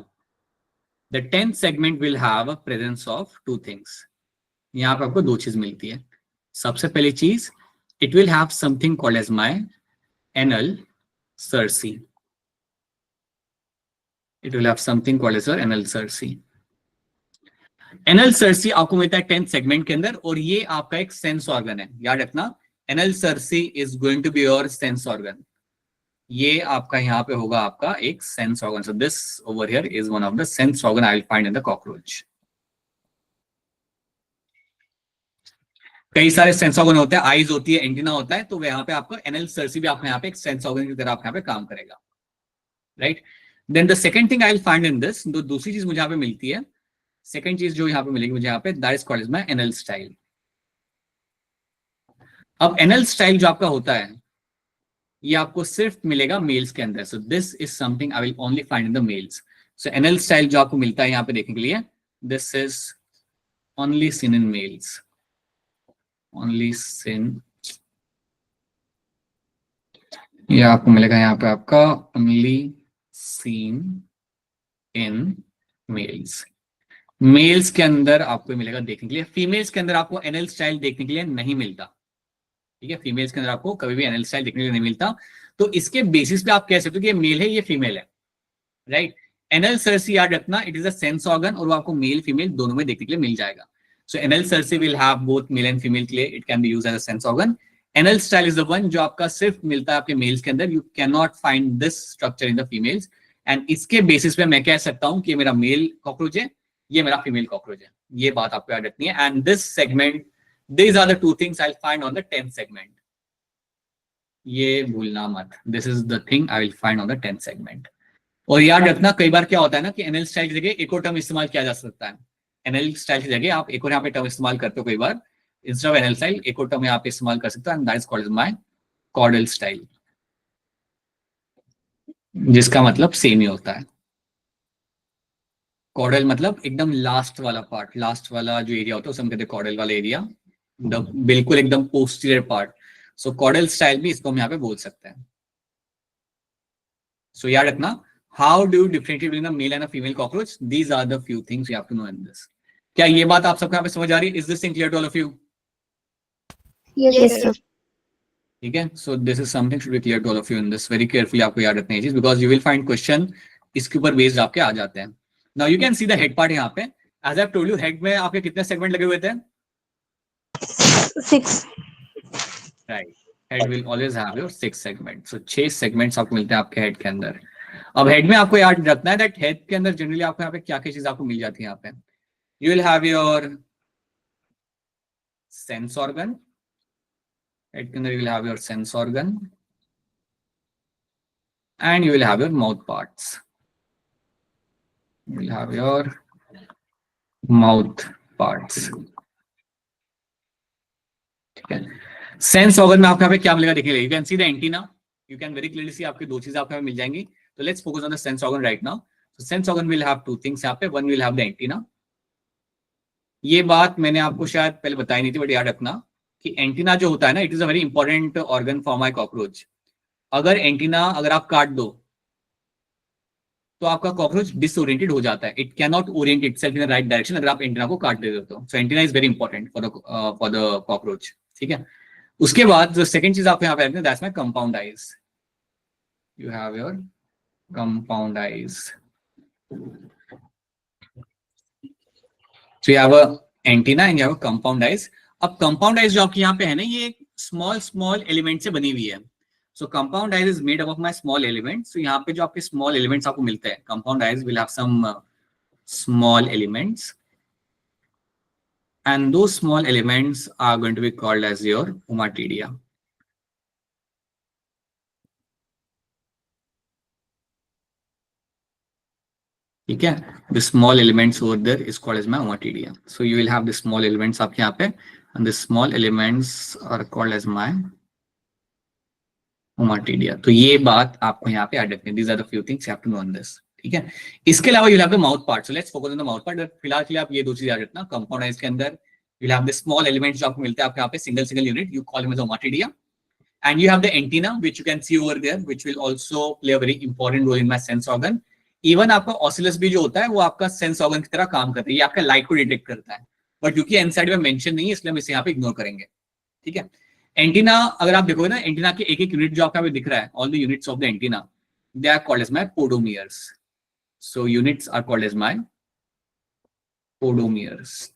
the 10th segment will have a presence of 2 things. यहाँ पे आपको 2 चीज मिलती है. सबसे पहली चीज, it will have something called as my anal cerci. It will have something called as anal cerci. Anal cerci आपको मिलता है 10th सेगमेंट के अंदर, और ये आपका एक सेंस ऑर्गन है. याद रखना, anal cerci is going to be your sense organ. ये आपका यहाँ पे होगा आपका एक sense organ. So this over here is one of the sense organ I will find in the cockroach. कई सारे सेंस ऑर्गन होते हैं, आईज होती है, एंटीना होता है, तो यहाँ पे आपका एनल सर्सी भी आपको यहाँ पे एक सेंस ऑर्गन की तरह आपके यहाँ पे काम करेगा. Right? Then the second thing I will find in this, तो दूसरी चीज मुझे यहाँ पे मिलती है, सेकंड चीज जो यहाँ पे मिलेगी मुझे यहाँ पे, that is called as my anal style. अब anal style जो आपका होता है, ये आपको सिर्फ मिलेगा मेल्स के अंदर. So this is something I will only find in the males. So anal style जो आपको मिलता है यहाँ पे देखने के लिए, this is only seen in males. Only seen, ये आपको मिलेगा यहाँ पे आपका only seen in males. Males के अंदर आपको मिलेगा देखने के लिए. फीमेल्स के अंदर आपको एनएल स्टाइल देखने के लिए नहीं मिलता. ठीक है, फीमेल्स के अंदर आपको कभी भी एनएल स्टाइल देखने के लिए नहीं मिलता. तो इसके बेसिस पे आप कह सकते हो कि ये मेल है, ये फीमेल है. राइट. एनएल सर्सी याद रखना, it is a sense organ और वो आपको मेल फीमेल दोनों में देखने के लिए मिल जाएगा. So anal cerci will have both male and female के लिए. It can be used as a sense organ. Anal style is the one जो आपका सिर्फ मिलता है आपके मेल्स के अंदर. You can not find this structure in the females. And इसके बेसिस पे मैं कह सकता हूं कि ये मेरा मेल कॉकरोच है, ये मेरा फीमेल कॉकरोच है. ये बात आपको याद रखनी है. And this segment, these are the two things I'll find on the 10th segment. ये भूलना मत. This is the thing I will find on the 10th segment. और याद रखना, कई बार क्या होता है ना कि एनएल स्टाइल की जगह एक और टर्म इस्तेमाल किया जा सकता है. एनएल स्टाइल की जगह आप एक और यहाँ पे टर्म इस्तेमाल करते हो कई बार. इंस्टेड ऑफ एनएल स्टाइल एक और टर्म यहाँ पे इस्तेमाल कर सकते हो, and that is called my caudal style, जिसका मतलब सेम ही होता है. कॉर्डल मतलब एकदम लास्ट वाला पार्ट, लास्ट वाला जो एरिया होता है उसे हम कहते हैं कॉर्डल वाला एरिया, बिल्कुल एकदम पोस्टीरियर पार्ट. सो कॉर्डल स्टाइल भी इसको हम यहाँ पे बोल सकते हैं. सो याद रखना, how do you differentiate between the male and a female cockroach? These are the few things you have to know in this. क्या ये बात आप सबको यहाँ पे समझ आ रही है? Is this thing clear to all of you? Yes, sir. ठीक है. So this is something should be clear to all of you in this. Very carefully आपको याद रखना है चीज, because you will find question इसके ऊपर बेस्ड आपके आ जाते हैं. Now you can see the head part यहाँ पे. As I told you, head में आपके कितने सेगमेंट लगे हुए थे? 6. Right. Head will always have your 6 segment. So 6 segments आपको मिलते हैं आपके हेड के अंदर. अब हेड में आपको याद रखना है दैट हेड के अंदर जनरली आपको यहाँ पे क्या क्या चीज आपको मिल जाती है. यहाँ पे you will have your sense organ. Head के अंदर you will have your sense organ and you will have your mouth parts. You will have your mouth parts. ठीक है. सेंस ऑर्गन में आपको यहाँ पे क्या मिलेगा देखिए. You can see the antenna. You can very clearly see आपकी दो चीजें आपको मिल जाएंगी. तो let's focus on the sense organ right now. So sense organ will have two things यहाँ पे. One will have the antenna. ये बात मैंने आपको शायद पहले बताई नहीं थी, बट याद रखना कि एंटीना जो होता है ना, it is a very important organ for my cockroach. अगर एंटीना अगर आप काट दो तो आपका कॉकरोच डिसओरिएंटेड हो जाता है. It can not orient itself in the right direction अगर आप एंटीना को काट देते हो तो. So antenna is very important for the cockroach. ठीक है. उसके बाद जो सेकंड चीज आपको यहाँ पे रखना है, that's my compound eyes. You have your compound eyes. So you have a antenna and you have a compound eyes. अब कंपाउंड आईज जो आपके यहाँ पे है ना, ये स्मॉल स्मॉल एलिमेंट से बनी हुई है. So compound eyes is made up of my small elements. So यहाँ पे जो आपके small elements आपको मिलते हैं, compound eyes will have some small elements, and those small elements are going to be called as your ommatidia. ठीक है. The small elements over there is called as my ommatidia. So you will have the small elements आपके यहाँ पे, and the small elements are called as my ommatidia. तो ये बात आपको यहाँ पे याद रखनी है. These are the few things you have to know on this. ठीक है. इसके अलावा you'll have the mouth part. So let's focus on the mouth part. फिलहाल के लिए आप ये दो चीजें याद रखना. कंपाउंड आईज के अंदर you'll have the small elements जो आपको मिलते हैं आपके यहाँ पे single unit. You call them as ommatidia. And you have the antenna which you can see over there, which will also play a very important role in my sense organ. Even आपका ऑसिलस भी जो होता है वो आपका sense organ की तरह काम करता है. ये आपका लाइट को डिटेक्ट करता है, बट क्योंकि एनसाइड में मेंशन नहीं है इसलिए हम इसे यहाँ पे इग्नोर करेंगे. ठीक है. एंटीना अगर आप देखोगे ना, एंटीना के एक एक यूनिट जो आपका दिख रहा है, all the units of the antenna, they are called as my podomeres. So units are called as my podomeres,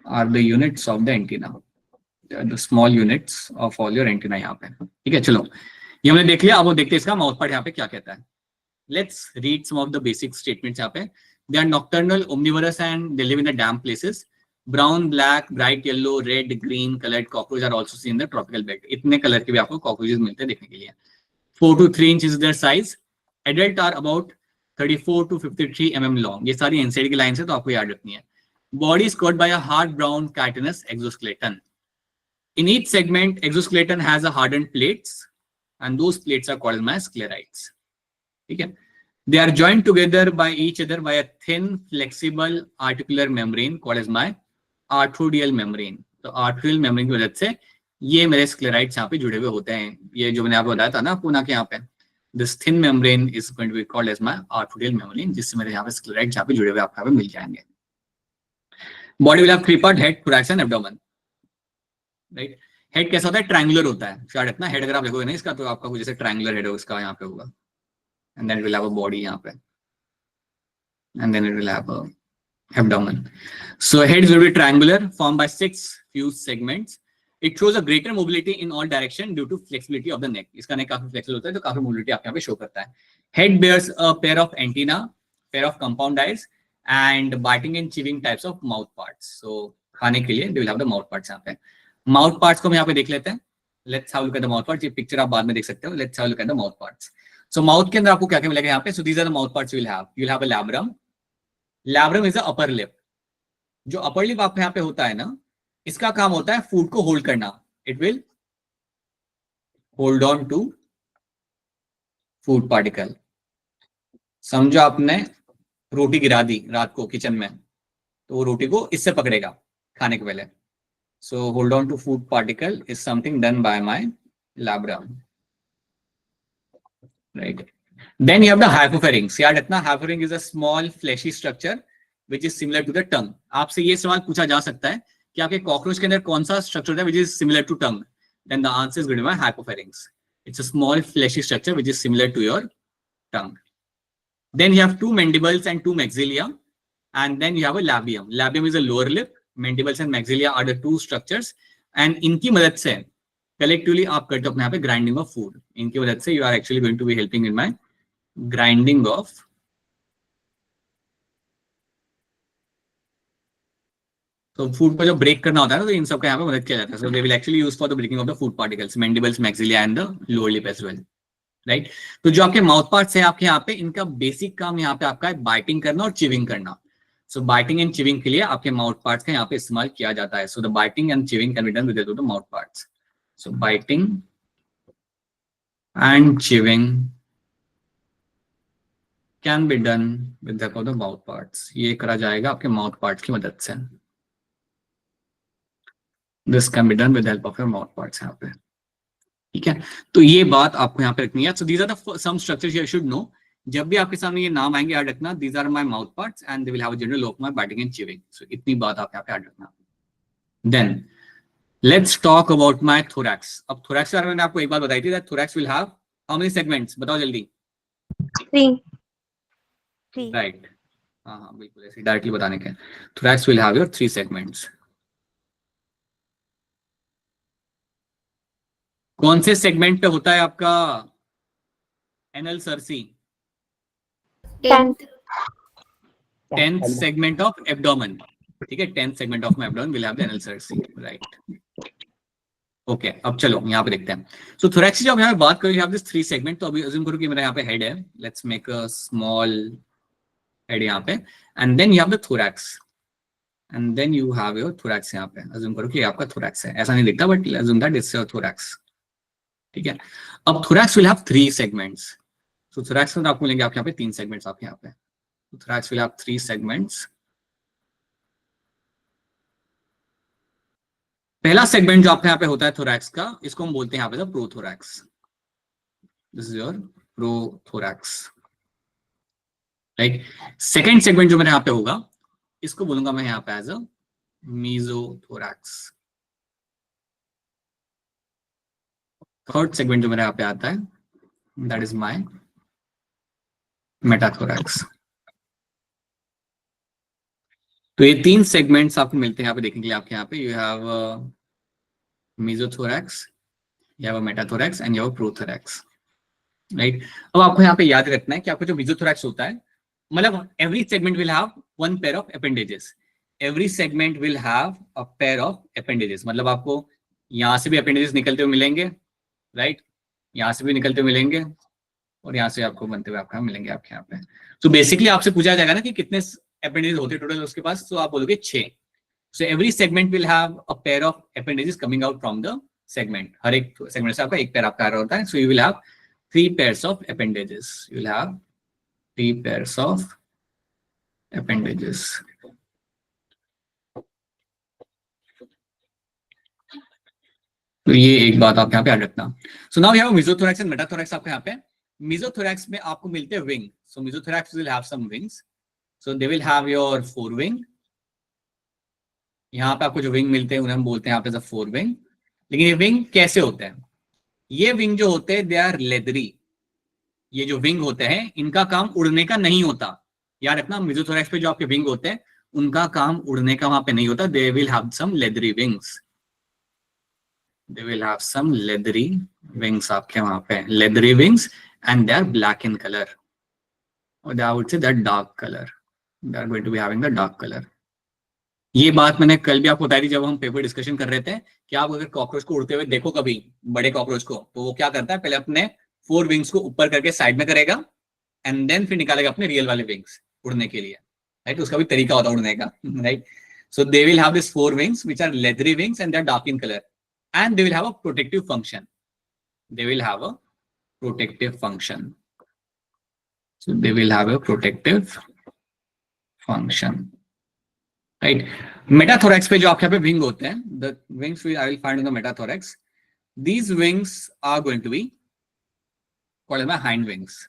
are the units of the antenna, the small units of all your antenna यहाँ पे. ठीक है. चलो ये हमने देख लिया. अब वो देखते हैं इसका माउथ पार्ट यहाँ पे क्या कहता है. Let's read some of the basic statements यहाँ पे. They are nocturnal, omnivorous and they live in the damp places. Brown, black, bright yellow, red, green colored cockroach are also seen in the tropical belt. इतने colour के भी आपको cockroaches मिलते हैं देखने के लिए. 4 to 3 inches is their size. Adult are about 34 to 53 mm long. ये सारी इनसाइड की लाइंस है तो आपको याद रखनी है. Body is covered by a hard brown chitinous exoskeleton. In each segment, exoskeleton has a hardened plates, and those plates are called as sclerites. Okay? They are joined together by each other by a thin, flexible, articular membrane called as my arthroidal membrane. तो arthroidal membrane की वजह से ये मेरे sclerites यहाँ पे जुड़े हुए होते हैं. ये जो मैंने आपको बताया था ना पूना के यहाँ पे, this thin membrane is going to be called as my arthroidal membrane, जिससे मेरे यहाँ पे sclerites यहाँ पे जुड़े हुए आपको यहाँ पे मिल जाएंगे. Body will have three part: head, thorax and abdomen. Right? Head कैसा होता है? ट्रायंगुलर होता है. शायद इतना हेड अगर आप देखोगे ना इसका तो आपका कुछ जैसे ट्रायंगुलर हेड हो इसका यहाँ पे होगा. And then it will have a body यहाँ पे, and then it will have a abdomen. So head will be triangular, formed by 6 fused segments. It shows a greater mobility in all direction due to flexibility of the neck. इसका neck काफी flexible होता है तो काफी mobility आपको यहाँ पे show करता है. Head bears a pair of antenna, pair of compound eyes, and biting and chewing types of mouth parts. So खाने के लिए they will have the mouth parts यहाँ पे. Mouth parts को हम यहाँ पे देख लेते हैं. Let's have a look at the mouth parts. ये picture आप बाद में देख सकते हो. Let's have a look at the mouth parts. So mouth के अंदर आपको क्या क्या मिलेगा यहाँ पे? So these are the mouth parts you will have. You will have a labrum. Labrum is the upper lip. जो अपर लिप आपके यहाँ पे होता है ना, इसका काम होता है फूड को होल्ड करना. It will hold on to food particle. समझो आपने रोटी गिरा दी रात को किचन में, तो वो रोटी को इससे पकड़ेगा खाने के पहले. So hold on to food particle is something done by my labrum. Right. Then you have the hypopharynx. याद रखना, hypopharynx is a small fleshy structure which is similar to the tongue. आपसे ये सवाल पूछा जा सकता है कि आपके कॉकरोच के अंदर कौन सा स्ट्रक्चर होता है which is similar to tongue. Then the answer is going to be hypopharynx. It's a small fleshy structure which is similar to your tongue. Then you have 2 mandibles and 2 maxilla, and then you have a labium. Labium is a lower lip. Mandibles and maxilla are the 2 structures, and इनकी मदद से collectively आप करते हो अपने यहाँ पे grinding of food. इनकी मदद से you are actually going to be helping in my grinding of तो फूड को जब ब्रेक करना होता है ना, तो इन सब का यहाँ पे मदद किया जाता है. So they will actually use for the breaking of the food particles, mandibles, maxillae and the lower lip as well. Right. तो जो आपके माउथ पार्ट्स है आपके यहाँ पे, इनका बेसिक काम यहाँ पे आपका है बाइटिंग करना और चिविंग करना. सो बाइटिंग एंड चिविंग के लिए आपके माउथ पार्ट्स का यहाँ पे इस्तेमाल किया जाता है. So the biting and chewing can be done with the mouth parts. So biting and chewing can be done with the help of the mouth parts. ये करा जाएगा आपके माउथ पार्ट्स की मदद से. This can be done with the help of your mouth parts यहाँ पे. ठीक है, तो ये बात आपको यहाँ पे रखनी है. So these are the some structures you should know. जब भी आपके सामने ये नाम आएंगे याद रखना, these are my mouth parts and they will have a general look my biting and chewing. So इतनी बात आप यहाँ पे याद रखना. Then let's talk about my thorax. अब thorax के बारे में मैंने आपको एक बात बताई थी that thorax will have how many segments? बताओ जल्दी. 3. Right. हाँ बिल्कुल ऐसे डायरेक्टली बताने के. Thorax will have your 3 segments. कौन से सेगमेंट पे होता है आपका anal Cersei? 10th segment of abdomen. ठीक है, 10th segment of my abdomen will have the anal Cersei. Right. Okay, अब चलो यहाँ पे देखते हैं. सो थोरैक्स जब यहाँ पे बात करें, यू हैव दिस 3 सेगमेंट. तो अभी अज्यूम करो कि मेरा यहाँ पे हेड है. Let's make a small head यहाँ पे, and then you have the thorax, and then you have your thorax यहाँ पे. अज्यूम करो कि आपका थोरैक्स है. ऐसा नहीं दिखता but assume that it's your thorax. ठीक है, अब thorax will have 3 segments. So thorax में आपको मिलेंगे आपके यहाँ पे 3 सेगमेंट्स आपके यहाँ पे. Thorax will have 3 segments. पहला सेगमेंट जो आपके यहाँ पे होता है थोरैक्स का, इसको हम बोलते हैं यहाँ पे prothorax. This is your prothorax. Right. Second segment जो मेरे यहाँ पे होगा, इसको बोलूंगा मैं यहाँ पे एज अ मेसोथोरैक्स. थर्ड सेगमेंट जो मेरे यहाँ पे आता है, दैट इज माय मेटाथोरैक्स. तो ये 3 सेगमेंट्स आपको मिलते हैं यहाँ पे देखने के लिए. आपके यहाँ पे you have mesothorax, you have a metathorax and you have prothorax. Right. अब आपको यहाँ पे याद रखना है कि आपको जो मेसोथोरैक्स होता है, मतलब every segment will have 1 pair of appendages. Every segment will have a pair of appendages. मतलब आपको यहाँ से भी अपेंडेजेस निकलते हुए मिलेंगे. राइट. यहाँ से भी निकलते हुए मिलेंगे और यहाँ से आपको बनते हुए आपका मिलेंगे आपके यहाँ पे. तो बेसिकली आपसे पूछा जाएगा ना कि कितने अपेंडिसेस होते हैं टोटल उसके पास, तो आप बोलोगे 6. So every segment will have a pair of appendages coming out from the segment. हर एक segment से आपका एक pair आपका आ रहा होता है. So you will have 3 pairs of appendages. You will have 3 pairs of appendages. तो ये एक बात आप यहाँ पे याद रखना. So now we have mesothorax and metathorax आपके यहाँ पे. Mesothorax में आपको मिलते हैं wing. So mesothorax will have some wings. So they will have your forewing. यहाँ पे आपको जो विंग मिलते हैं उन्हें हम बोलते हैं यहाँ पे फोर विंग. लेकिन ये विंग कैसे होते हैं? ये विंग जो होते हैं दे आर लेदरी. ये जो विंग होते हैं इनका काम उड़ने का नहीं होता. याद रखना, मेसोथोरैक्स पे जो आपके विंग होते हैं उनका काम उड़ने का वहां पे नहीं होता. They will have some leathery wings. They will have some leathery wings आपके वहां पे. Leathery wings and they are black in colour. और I would say that dark colour. They are going to be having the dark colour. ये बात मैंने कल भी आपको बताई थी जब हम पेपर डिस्कशन कर रहे थे कि आप अगर कॉकरोच को उड़ते हुए देखो कभी, बड़े कॉकरोच को, तो वो क्या करता है, पहले अपने 4 विंग्स को ऊपर करके साइड में करेगा एंड देन फिर निकालेगा अपने रियल वाले विंग्स उड़ने के लिए. राइट, उसका भी तरीका होता है उड़ने का. Right, so they will have this 4 wings which are leathery wings and they are dark in colour and they will have a protective function. They will have a protective function. So they will have a protective function. Right, metathorax पे जो आपके यहाँ पे wing होते हैं, the wings I will find in the metathorax. These wings are going to be called as my hind wings.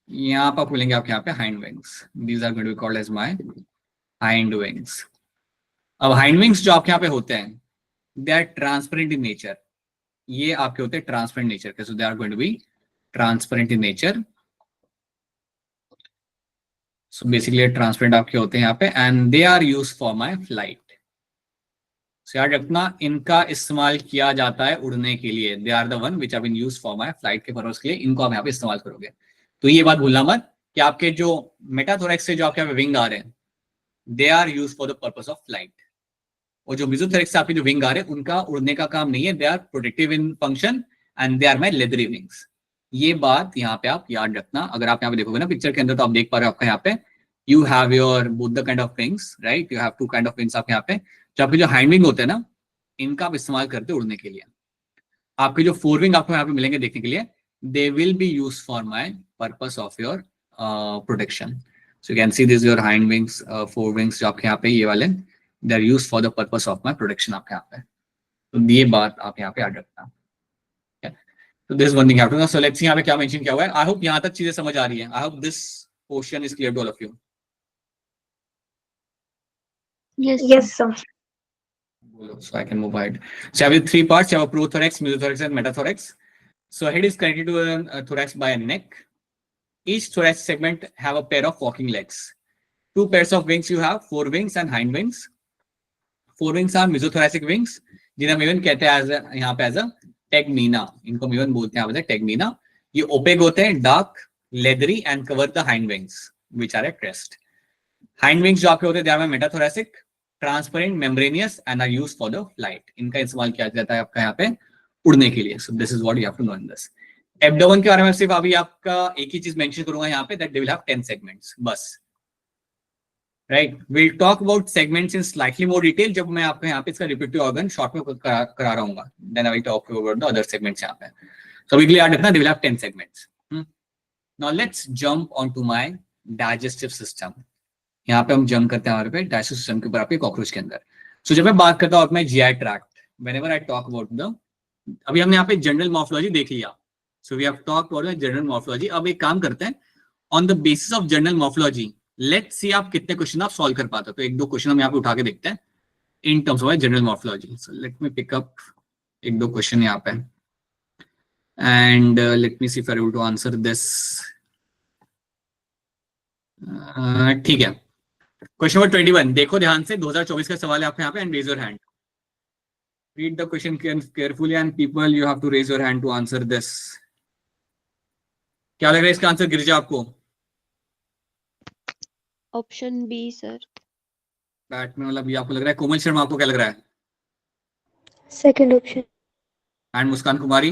यहाँ पर आप बोलेंगे आपके यहाँ पे hind wings. These are going to be called as my hind wings. अब hind wings जो आपके यहाँ पे होते हैं they are transparent in nature. ये आपके होते हैं ट्रांसपेरेंट नेचर के. So they are going to be transparent in nature. So basically transparent आपके होते हैं यहाँ पे and they are used for my flight. So याद रखना, इनका इस्तेमाल किया जाता है उड़ने के लिए. They are the one which have been used for my flight के पर्पस के लिए इनको आप यहाँ पे इस्तेमाल करोगे. तो ये बात भूलना मत कि आपके जो मेटाथोरैक्स से जो आपके यहाँ पे विंग आ रहे हैं they are used for the purpose of flight. और जो मेसोथोरैक्स से आपके जो विंग आ रहे हैं उनका उड़ने का काम नहीं है. They are protective in function and they are my leathery wings. ये बात यहाँ पे आप याद रखना. अगर आप यहाँ पे देखोगे ना पिक्चर के अंदर तो आप देख पा रहे हो आपका यहाँ पे you have your both the kind of wings. Right, you have 2 kind of wings आपके यहाँ पे. जो आपके जो हाइंड विंग होते हैं ना इनका आप इस्तेमाल करते हैं उड़ने के लिए. आपके जो 4 विंग आपको यहाँ पे मिलेंगे देखने के लिए, they will be use for my purpose of your protection. So you can see this your hind wings, 4 wings जो आपके यहाँ पे ये वाले, they are use for the purpose of my protection आपके यहाँ पे. तो ये बात आप यहाँ पे याद रखना. So this is one thing you have to know. So let's see यहाँ पे क्या मेंशन किया हुआ है. I hope यहाँ तक चीजें समझ आ रही हैं. I hope this portion is clear to all of you. Yes, sir. So I can move ahead. So I have 3 parts. You have a prothorax, mesothorax, and metathorax. So head is connected to a thorax by a neck. Each thoracic segment have a pair of walking legs. 2 pairs of wings you have, 4 wings and hind wings. 4 wings are mesothoracic wings, जिन्हें हम even कहते हैं यहाँ पे as अ टेगमीना. इनको even बोलते हैं टेगमीना. ये ओपेक होते हैं, dark, leathery and cover the hind wings which are at rest. Hind wings जो आपके होते हैं they are metathoracic, transparent, membranous and are used for the flight. इनका इस्तेमाल किया जाता है आपका यहाँ पे उड़ने के लिए. So this is what you have to know in this. Abdomen के बारे में सिर्फ अभी आपका एक ही चीज मेंशन करूंगा यहाँ पे, that they will have 10 segments बस. Right, will talk about segments in slightly more detail जब मैं आपको यहाँ पे इसका रिप्रोडक्टिव ऑर्गन शॉर्ट में करा रहा हूँ. Then I will talk about the other segments यहाँ पे. सो वीकली याद रखना, they will have 10 segments. Now let's jump on to my digestive system. यहाँ पे हम जंप करते हैं हमारे पे डाइजेस्टिव सिस्टम के ऊपर आपके कॉकरोच के अंदर. सो जब मैं बात करता हूँ अपने GI tract, whenever I talk about the, अभी हमने यहाँ पे जनरल मॉर्फोलॉजी देख लिया. So we have talked about the general morphology. अब एक काम करते हैं, on the basis of general morphology let's see आप कितने क्वेश्चन आप सॉल्व कर पाते हो. तो 1-2 क्वेश्चन हम यहाँ पे उठा के देखते हैं in terms of general morphology. So let me pick up 1-2 question यहाँ पे and let me see if I am able to answer this. ठीक है, क्वेश्चन नंबर 21 देखो ध्यान से. 2024 का सवाल है आपके यहाँ पे and raise your hand. Read the question carefully and people you have to raise your hand to answer this. क्या लग रहा है इसका आंसर गिरिजा आपको? Option B sir. बैटमैन वाला भी आपको लग रहा है. कोमल शर्मा आपको क्या लग रहा है? Second option. And Muskan Kumari?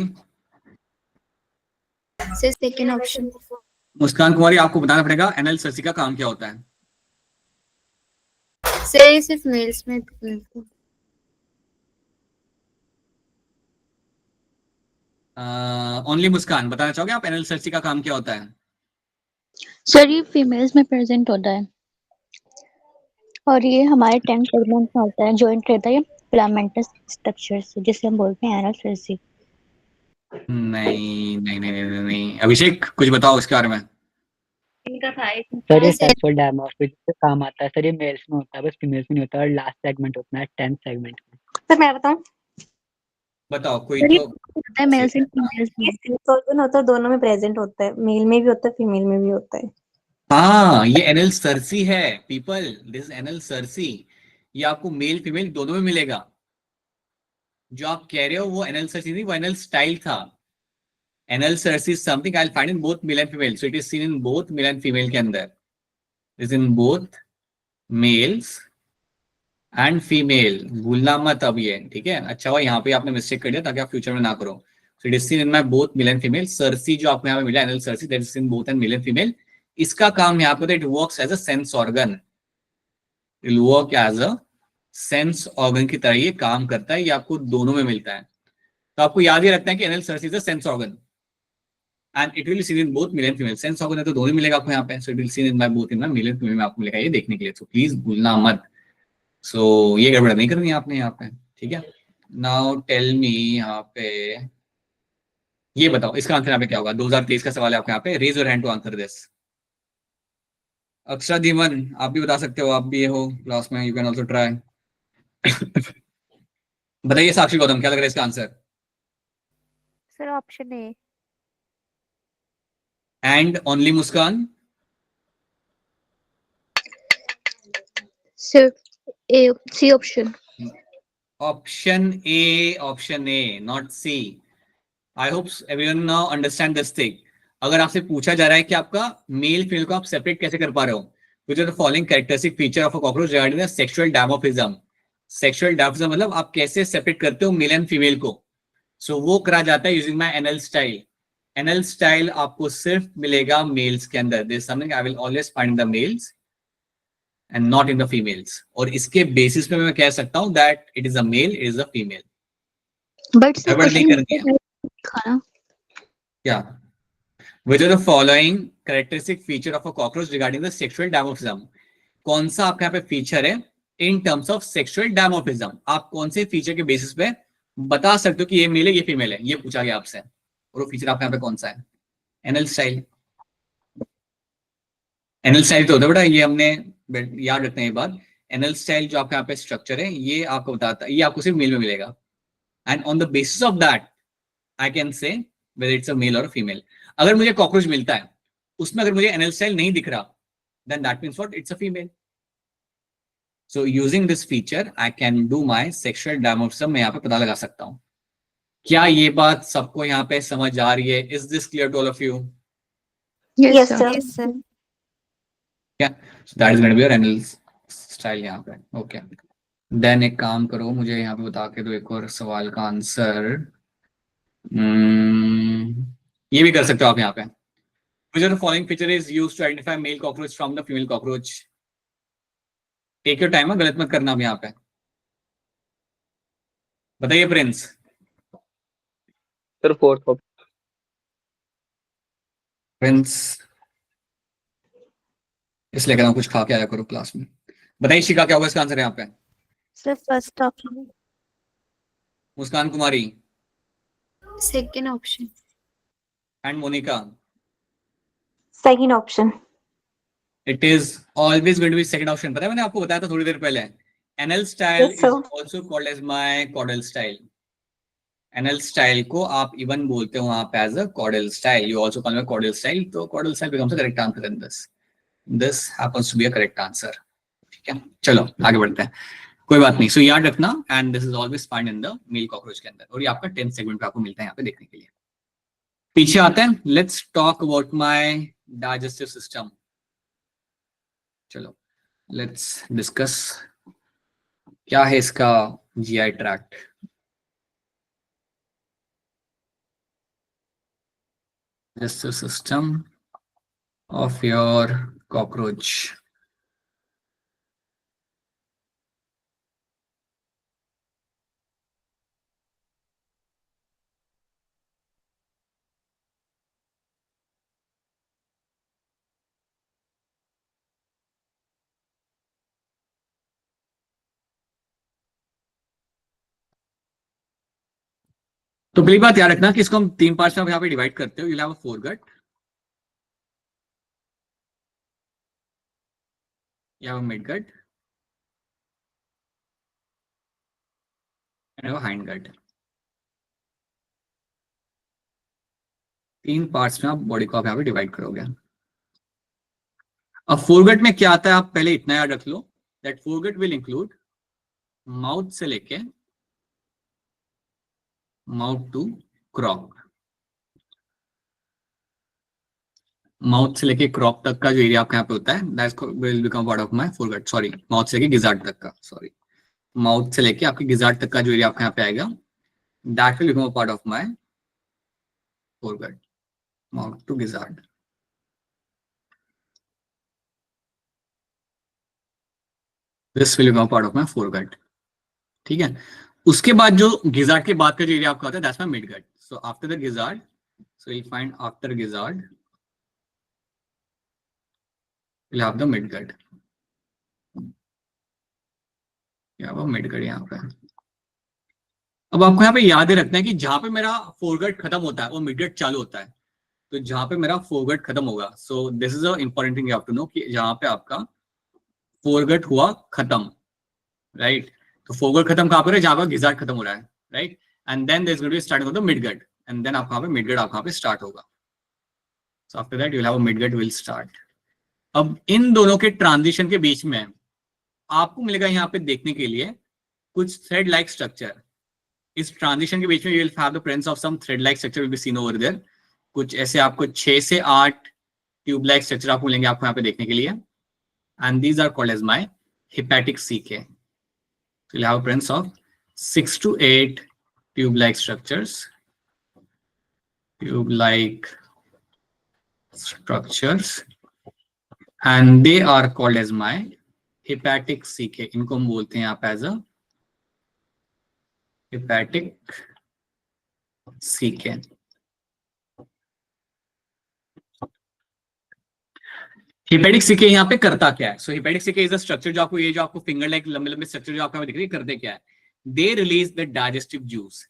Second option. Muskan Kumari आपको बताना पड़ेगा एनालिसिस का काम क्या होता है. सर ये सिर्फ मेल्स में मिलता है। ओनली मुस्कान, बताना चाहोगे आप एनएल सर्ची का काम क्या होता है? सर ये फीमेल्स में प्रेजेंट होता है और ये हमारे 10 सेगमेंट में होता है, जॉइंट रहता है फिलामेंटस स्ट्रक्चर से, जिसे हम बोलते हैं एनल सर्सी। नहीं नहीं नहीं नहीं, नहीं, नहीं। अभिषेक कुछ बताओ इसके बारे में। सर ये सेक्सुअल डायमॉर्फिज्म से काम आता है सर, ये मेल्स में होता है बस फीमेल्स में नहीं होता, और लास्ट सेगमेंट होता है 10th सेगमेंट में। सर मैं बताऊं? बताओ कोई सर ये तो। होता है मेल्स एंड फीमेल्स में। ये सेल्स ऑर्गन होता है, दोनों में प्रेजेंट होता है, मेल में भी होता है फीमेल में भी होता है। हाँ, ये एनएल सर्सी है पीपल, दिस एनएल सर्सी। ये आपको मेल फीमेल दोनों में मिलेगा। जो आप कह रहे हो वो एनएल सर्सी नहीं, वो एनएल स्टाइल था। NL Cersei is something I will find in both male and female, so it is seen in both male and female के अंदर, is in both mails and female. भूलना मत अब ये, ठीक है? अच्छा हुआ यहाँ पे आपने मिस्टेक कर दिया ताकि आप फ्यूचर में ना करो। So it is seen in my both male and female. Cerci जो आपको यहाँ पे मिला anal cerci, that is in both and male and female. इसका काम यहाँ पे it works as a sense organ, it work as a sense organ की तरह ये काम करता है। ये आपको दोनों में मिलता है, तो आपको याद ही रखना है कि NL Cersei is a sense organ and it will seen in both male and female. Sense organ है तो दोनों मिलेगा आपको यहाँ पे, so it will seen in by both in male and female में आपको मिलेगा ये देखने के लिए, सो प्लीज भूलना मत। सो ये गड़बड़ नहीं करनी है आपने यहाँ पे, ठीक है? नाउ टेल मी, यहाँ पे ये बताओ इसका आंसर यहाँ पे क्या होगा? 2023 का सवाल है आपके यहाँ पे, raise your hand to answer this. Akshara Dhiman, आप भी बता सकते हो, आप भी ये हो क्लास में, यू कैन ऑल्सो ट्राई। बताइए साक्षी गौतम, क्या लग रहा है इसका answer? Sir option A. And only Muskan? Sir A C option. Option A not C. I hope everyone now understand this thing. अगर आपसे पूछा जा रहा है कि आपका मेल फीमेल को आप सेपरेट कैसे कर पा रहे हो, which are the following characteristic feature of a cockroach regarding the sexual dimorphism. Sexual dimorphism मतलब आप कैसे सेपरेट करते हो मेल एंड फीमेल को। सो वो करा जाता है using my anal style. Anal style आपको सिर्फ मिलेगा मेल्स के अंदर, this something I will always find the males and not in the females. और इसके बेसिस पे मैं कह सकता हूं that it is a male, it is a female. But sir गड़बड़ नहीं करनी है क्वेश्चन खाना क्या? Which are the following characteristic feature of a cockroach regarding the sexual dimorphism? कौन सा आपके यहाँ पे फीचर है इन टर्म्स ऑफ सेक्सुअल डायमॉर्फिज्म? आप कौन से फीचर के बेसिस पे बता सकते हो कि ये मेल है ये फीमेल है, ये पूछा गया आपसे, और वो फीचर आपके यहाँ पे कौन सा है? NL style. एनएल स्टाइल तो होता है बेटा, ये हमने याद रखते हैं ये बात। एनएल स्टाइल जो आपके यहाँ पे स्ट्रक्चर है ये आपको बताता है, ये आपको सिर्फ मेल में मिलेगा, and on the basis of that I can say whether it's a male और फीमेल। अगर मुझे कॉकरोच मिलता है उसमें अगर मुझे एनएल स्टाइल नहीं दिख रहा, then that means what? It's a female. So using this feature, I can do my sexual dimorphism मैं यहाँ पे पता लगा सकता हूँ। क्या ये बात सबको यहाँ पे समझ आ रही है? Is this clear to all of you? Yes, sir. Yes sir. Yeah. So that is going to be your anal style यहाँ पे. Okay. Then एक काम करो, मुझे यहाँ पे बता के दो एक और सवाल का आंसर। ये भी कर सकते हो आप यहाँ पे। Which of the following feature is used to identify male cockroach from the female cockroach? Take your time है, गलत मत करना अब यहाँ पे। बताइए Prince. Sir fourth option. Prince इसलिए कहना कुछ खा के आया करो क्लास में। बताइए शिका, क्या होगा इसका आंसर यहाँ पे? Sir first option. Muskan Kumari second option. And Monika? Second option. It is always going to be second option. पता है मैंने आपको बताया था थोड़ी देर पहले, anal style Yes, is sir. Also called as my caudal style. Anal style को आप इवन बोलते हो वहां पे as a caudal style, you also call me caudal style, तो caudal style becomes the correct answer in this happens to be a correct answer. ठीक है, चलो आगे बढ़ते हैं, कोई बात नहीं। सो याद रखना, and this is always find in the male cockroach के अंदर, और ये आपका 10th सेगमेंट पे आपको मिलता है यहाँ पे देखने के लिए। पीछे आते हैं, let's talk about my digestive system. चलो लेट्स डिस्कस क्या है इसका GI tract. digestive system of your cockroach. तो पहली बात याद रखना कि इसको हम 3 पार्ट्स में यहाँ पे डिवाइड करते हो. You have a foregut, you have a midgut and you have a hindgut. 3 parts में आप बॉडी को आप यहाँ पे डिवाइड करोगे. अब फोरगट में क्या आता है आप पहले इतना याद रख लो, that foregut will include mouth से लेके माउथ टू क्रॉप. माउथ से लेके क्रॉप तक का जो एरिया आपके यहाँ पे होता है, that will become part of my foregut. Sorry, mouth से लेके गिजार्ड तक का, सॉरी, माउथ से लेके आपके गिजार्ड तक का जो एरिया आपके यहाँ पे आएगा, that will become part of my foregut. Mouth to gizzard. This will become part of my foregut. ठीक है. उसके बाद जो गिजार्ड के बाद का जो एरिया आपका होता है, that's my midgut. So after the gizzard, so will find after gizzard we'll have the midgut. वो मिडगट यहाँ पे. अब आपको यहाँ पे याद ही रखना है कि जहां पे मेरा फोरगट खत्म होता है वो मिडगट चालू होता है. तो जहां पे मेरा फोरगट खत्म होगा, so this is a important thing you have to know कि जहां पे आपका फोरगट हुआ खत्म, राइट. तो फोरगट खत्म कहां पर है, जहां पर गिजार्ड खत्म हो रहा है, right. And then there is going to be starting of the midgut, and then आपका मिडगट आपका पे स्टार्ट होगा. So after that you will have a midgut will start. अब इन दोनों के ट्रांजिशन के बीच में आपको मिलेगा यहाँ पे देखने के लिए कुछ थ्रेड लाइक स्ट्रक्चर. इस ट्रांजिशन के बीच में you will have the presence of some thread like structure will be seen over there. कुछ ऐसे आपको 6 से 8 ट्यूब लाइक स्ट्रक्चर आपको मिलेंगे आपको यहाँ पे देखने के लिए, and these are called as my hepatic caeca. So you have a presence of 6 to 8 tube like structures, tube like structures, and they are called as my hepatic CK. इनको हम बोलते हैं आप as a hepatic CK. hepatic CK यहाँ पे करता क्या है? So hepatic CK is a structure जो आपको, ये जो आपको फिंगर लाइक लंबे लंबे स्ट्रक्चर जो आपको दिख रही है, करते क्या है? They release the digestive juice.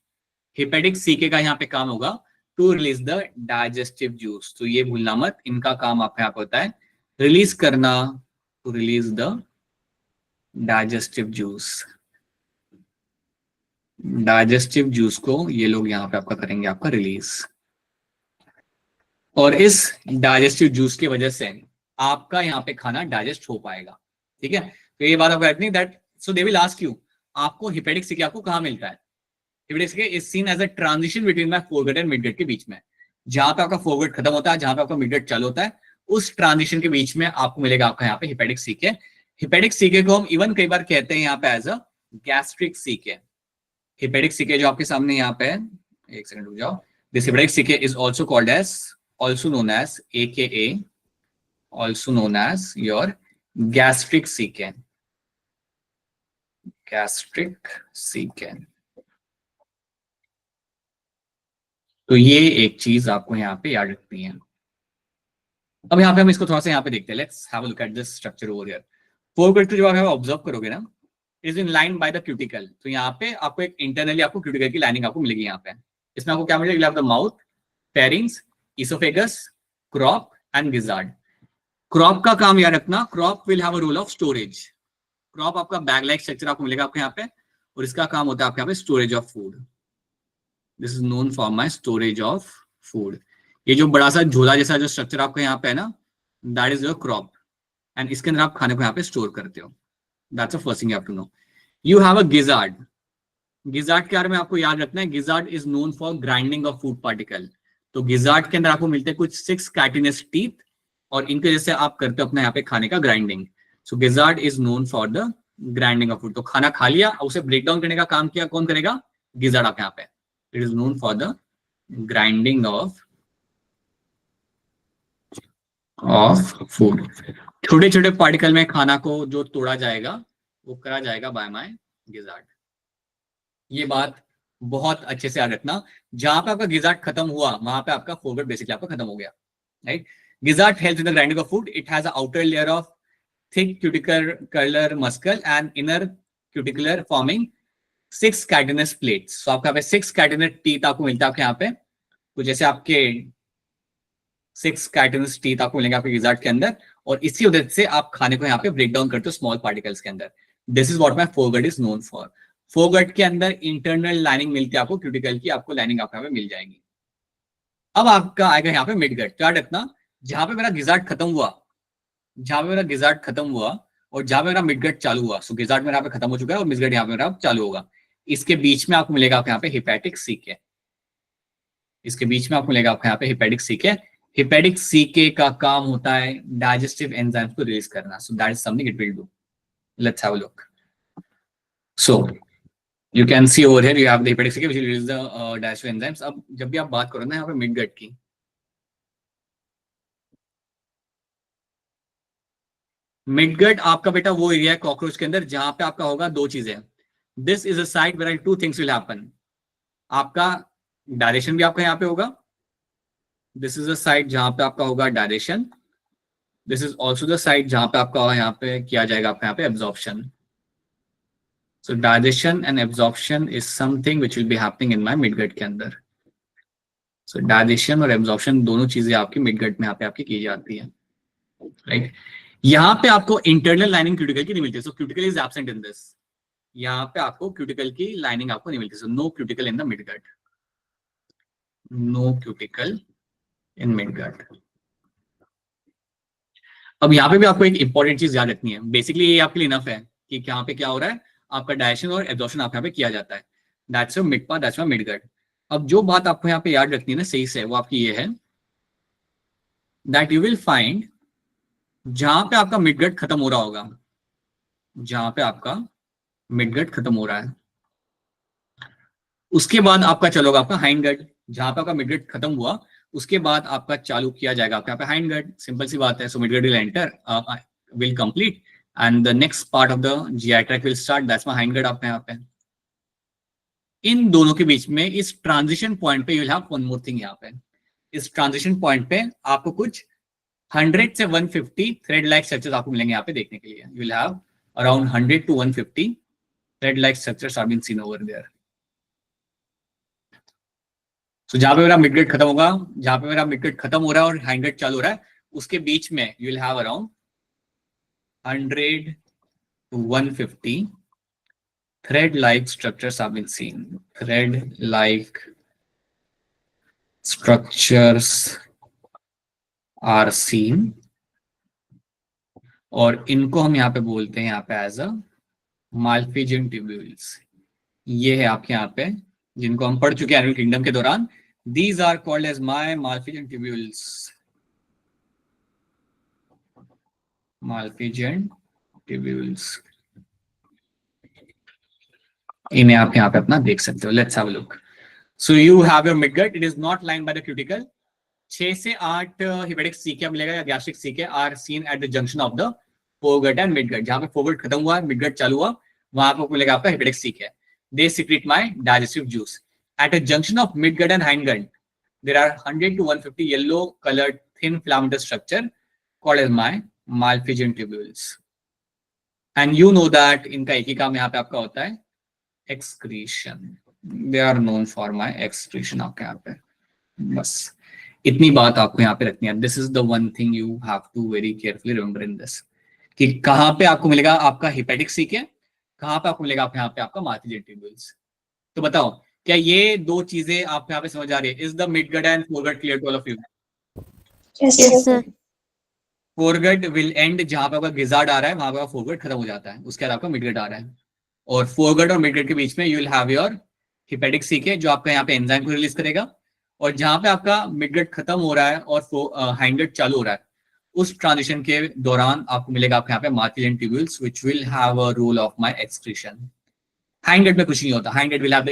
hepatic CK का यहाँ पे काम होगा to release the digestive juice. तो ये भूलना मत, इनका काम आपका यहाँ पे होता है रिलीज करना, to release the digestive juice. Digestive juice को ये लोग यहाँ पे आपका करेंगे आपका रिलीज, और इस डाइजेस्टिव जूस की वजह से आपका यहाँ पे खाना डाइजेस्ट हो पाएगा. ठीक है. तो ये बात आपको याद नहीं, that so they will ask you आपको हेपेटिक सीके आपको कहाँ मिलता है. Hepatic caeca is seen as a transition between my foregut and midgut के बीच में. जहां पे आपका फोरगट खत्म होता है, जहां पे आपका मिडगट चालू होता है, उस ट्रांजिशन के बीच में आपको मिलेगा आपका यहाँ पे हेपेटिक सीके. हेपेटिक सीके को हम इवन कई बार कहते हैं यहाँ पे as a gastric caeca. Hepatic caeca जो आपके सामने यहाँ पे है, एक सेकंड रुक जाओ. This hepatic caeca is also called as, also known as AKA, also known as your gastric caeca. Gastric caeca. तो ये एक चीज आपको यहाँ पे याद रखनी है. अब यहाँ पे हम इसको थोड़ा सा यहाँ पे देखते हैं. Let's have a look at this structure over here. Foregut को जब आप ऑब्जर्व करोगे ना, is in line by the cuticle. तो यहाँ पे आपको एक इंटरनली आपको क्यूटिकल की लाइनिंग आपको मिलेगी. यहाँ पे इसमें आपको क्या मिलेगा, the mouth, pharynx, oesophagus, crop and gizzard. Crop का काम याद रखना, crop will have a role of storage. Crop आपका बैग लाइक स्ट्रक्चर आपको मिलेगा आपके यहाँ पे, और इसका काम होता है आपके यहाँ पे storage of food. This is known for my storage of food. ये जो बड़ा सा झोला जैसा जो स्ट्रक्चर आपका यहाँ पे है ना, that is your crop, and इसके अंदर आप खाने को यहाँ पे स्टोर करते हो. That's the first thing you have to know. You have a gizzard. Gizzard के बारे में आपको याद रखना है, gizzard is known for grinding of food particle. तो गिजार्ड के अंदर आपको मिलते हैं कुछ 6 काइटिनस टीथ, और इनके वजह से आप करते हो अपने यहाँ पे खाने का grinding. So gizzard is known for the grinding of food. तो खाना खा लिया, उसे ब्रेक डाउन करने का काम किया, कौन करेगा? गिजार्ड आपके यहाँ पे. It is known for the grinding of food. छोटे छोटे पार्टिकल में खाना को जो तोड़ा जाएगा वो करा जाएगा बाय माय गिजार्ड. ये बात बहुत अच्छे से याद रखना. जहां पे आपका गिजार्ड खत्म हुआ, वहां पे आपका फोरगट बेसिकली आपका खत्म हो गया, right. Gizzard helps in the grinding of food. It has a outer layer of thick cuticular muscle and inner cuticular forming 6 chitinous plates. तो आपके यहाँ पे 6 कैटिनस टीथ आपको मिलता है आपके यहाँ पे। तो जैसे आपके 6 कैटिनस टीथ आपको मिलेंगे आपके गिजार्ड के अंदर, और इसी वजह से आप खाने को यहाँ पे ब्रेक डाउन करते हो स्मॉल पार्टिकल्स के अंदर। This is what my foregut is known for. Foregut के अंदर इंटरनल लाइनिंग मिलती है आपको, क्यूटिकल की आपको लाइनिंग आपको यहाँ पे मिल जाएगी। अब आपका आएगा यहाँ पे मिडगट। क्या रखना, जहां पे मेरा गिजार्ड खत्म हुआ, जहां पे मेरा गिजार्ड खत्म हुआ और जहां पे मेरा मिडगट चालू हुआ, सो गिजार्ड मेरा यहाँ पे खत्म हो चुका है और मिडगट यहाँ पे मेरा चालू होगा। इसके बीच में आपको मिलेगा आपको यहाँ पे हिपैटिक सीके। इसके बीच में आपको मिलेगा आपको यहाँ पे हिपैटिक सीके। हिपैटिक सीके का काम होता है डाइजेस्टिव एंजाइम्स को रिलीज करना। सो that is something it will do. Let's have a look. So you can see over here you have the hepatic ciliary which will release the digestive enzymes. अब जब भी आप बात करो ना यहाँ पे मिडगट की, मिडगट आपका बेटा वो एरिया है कॉकरोच के अंदर जहां पे आपका होगा दो चीजें। This is a site where two things will happen. आपका डायरेक्शन भी आपका यहाँ पे होगा। दिस इज अ साइट जहां पे आपका होगा direction. This is also the site जहां पे आपका यहाँ पे किया जाएगा आपका यहाँ पे absorption. So digestion and absorption is something which will be happening in my midgut के अंदर। So digestion और absorption दोनों चीजें आपकी midgut में यहाँ पे आपकी की जाती है, right? यहाँ पे आपको internal lining cuticle की नहीं मिलती, so cuticle is absent in this। यहाँ पे आपको cuticle की lining आपको नहीं मिलती, so no cuticle in the midgut, no cuticle in midgut। अब यहाँ पे भी आपको एक important चीज याद रखनी है। बेसिकली ये आपके लिए इनफ है कि यहाँ पे क्या हो रहा है, आपका डाइजेशन और एब्जॉर्प्शन आप यहाँ पे किया जाता है। That's your mid part, that's your midgut. अब जो बात आपको यहाँ पे याद रखनी है ना सही से, वो आपकी ये है दैट यू विल फाइंड जहां पे आपका मिडगट खत्म हो रहा होगा, जहां पे आपका मिडगट खत्म हो रहा है, उसके बाद आपका चलोगा आपका हाइंड गट। जहां पे आपका मिडगट खत्म हुआ उसके बाद आपका चालू किया जाएगा आपका यहाँ पे हाइंड गट। सिंपल सी बात है। So midgut will enter, will complete and the next part of the GI tract will start, that's my hind gut आपका यहाँ पे। इन दोनों के बीच में इस ट्रांजिशन पॉइंट पे you will have one more thing यहाँ पे। इस ट्रांजिशन पॉइंट पे आपको कुछ 100 से 150 थ्रेड लाइक स्ट्रक्चर्स आपको मिलेंगे यहाँ पे देखने के लिए। You will have around 100 to 150 thread like structures are being seen over there। So जहां पे मेरा मिडगट खत्म होगा, जहां पे मेरा मिडगट खत्म हो रहा है और हाइंड गट चालू हो रहा है, उसके बीच में you will have around 100 to 150 thread-like structures have been seen. Thread-like structures are seen, और इनको हम यहाँ पे बोलते हैं यहाँ पे एज अ माल्फिजियन ट्यूब्यूल्स। ये है आपके यहाँ पे जिनको हम पढ़ चुके हैं एनिमल किंगडम के दौरान। These are called as my Malpighian tubules. Malpighian tubules, इन्हें आप यहाँ पे अपना देख सकते हो। Let's have a look. So you have your midgut. It is not lined by the cuticle. 6 से 8 hepatic caeca मिलेगा या gastric caeca are seen at the junction of the foregut and midgut। जहाँ पे foregut खत्म हुआ है, midgut चालू हुआ, वहां पे मिलेगा आपका hepatic caeca। They secrete my digestive juice। At a junction of midgut and hindgut, there are 100 to 150 yellow colored thin filamentous structure called as my Malpighian tubules। And you know that इनका एक ही काम यहाँ पे आपका होता है excretion। They are known for my excretion आपके यहाँ पे। बस इतनी बात आपको यहाँ पे रखनी है। This is the one thing you have to very carefully remember in this, कि कहाँ पे आपको मिलेगा आपका hepatic caeca, कहाँ पे आपको मिलेगा यहाँ पे आपका Malpighian tubules। तो बताओ क्या ये दो चीजें आप यहाँ पे समझ आ रही है? Is the midgut and foregut clear to all of you? Yes, sir. Foregut will and जहां पे आपका गिजार्ड आ रहा है, वहां पे फोरगट खत्म हो जाता है, उसके बाद आपका मिडगट आ रहा है, और फोरगट और मिडगट के बीच में you will have your hepatic caeca जो आपका यहाँ पे एंजाइम को रिलीज करेगा, और जहां पे आपका मिडगट खत्म हो रहा है और हाइंडगट चालू हो रहा है, उस ट्रांजिशन के दौरान आपको मिलेगा आपके यहाँ पे malpighian tubules which will have a role of my excretion. Hindgut में कुछ नहीं होता। Hindgut will have the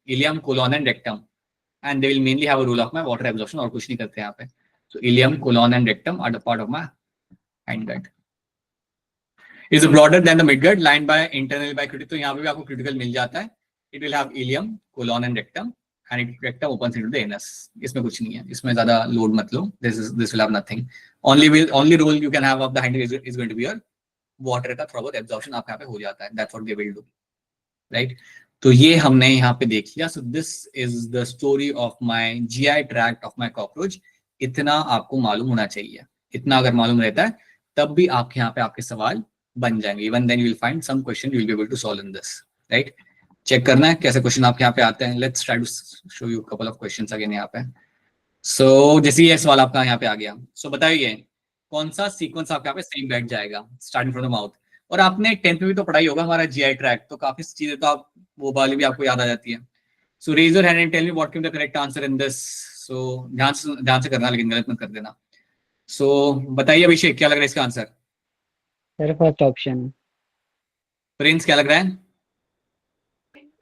ileum, colon and rectum, and they will mainly have a role of my water absorption, और कुछ नहीं करते यहाँ पे। So ileum, colon and rectum are the part of my hindgut. Is broader than the midgut, lined by internally by cuticle। तो यहाँ पे भी आपको क्यूटिकल मिल जाता है। It will have ileum, colon and rectum, and rectum opens into the anus। इसमें कुछ नहीं है, इसमें ज्यादा लोड मत लो। This will have nothing। Only role you can have of the hindgut is going to be your water का थोड़ा बहुत absorption आपके यहाँ पे हो जाता है। That's what they will do, right? तो ये हमने यहाँ पे देख लिया. सो this is the story of my GI tract of my cockroach. इतना आपको मालूम होना चाहिए. इतना अगर मालूम रहता है तब भी आपके यहाँ पे आपके सवाल बन जाएंगे. Even then you will find some question you will be able to solve in this. Right, check करना है कैसे क्वेश्चन आपके यहाँ पे आते हैं. Let's try to show you couple of questions again यहाँ पे. सो जैसे ये सवाल आपका यहाँ पे आ गया. सो बताइए कौन सा सीक्वेंस आपके यहाँ पे सही बैठ जाएगा स्टार्टिंग फ्रॉम द माउथ. और आपने 10th में भी तो पढ़ाई होगा हमारा जीआई ट्रैक, तो काफी चीजें तो आप वो वाली भी आपको याद आ जाती है. So raise your hand and tell me what can the correct answer in this. So ध्यान से करना, लेकिन गलत मत कर देना. सो बताइए अभिषेक क्या लग रहा है इसका answer. Sir first option. Prince क्या लग रहा है.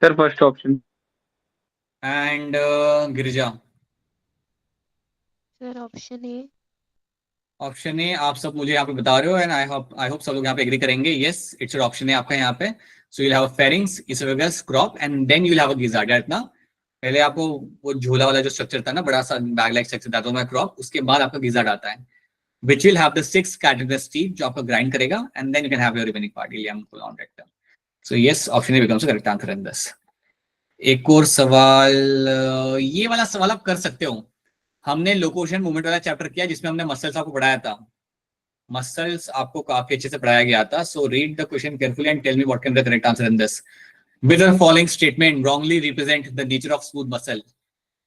Sir first option. And Girija. Sir option A. Option A आप सब मुझे यहाँ पे बता रहे हो एंड आई होप सब लोग यहाँ पे एग्री करेंगे. यस, इट्स योर ऑप्शन है आपका यहाँ पे. सो you'll have a pharynx, esophagus, crop and then you'll have a gizzard. इतना पहले आपको वो झोला वाला जो स्ट्रक्चर था ना, बड़ा सा बैग लाइक स्ट्रक्चर था, तो मैं क्रॉप, उसके बाद आपका गिजार्ड आता है which will have the 6 cartilaginous teeth जो आपका ग्राइंड करेगा and then you can have your remaining part ileum colon rectum. So yes, option A becomes the correct answer in this. एक और सवाल, ये वाला सवाल आप कर सकते हो. हमने लोकोशन मूवमेंट वाला चैप्टर किया जिसमें हमने मसल्स आपको पढ़ाया था. मसल्स आपको काफी अच्छे से पढ़ाया गया था. So read the question carefully and tell me what can the correct answer in this. Which the following statement wrongly represent the nature of smooth muscle.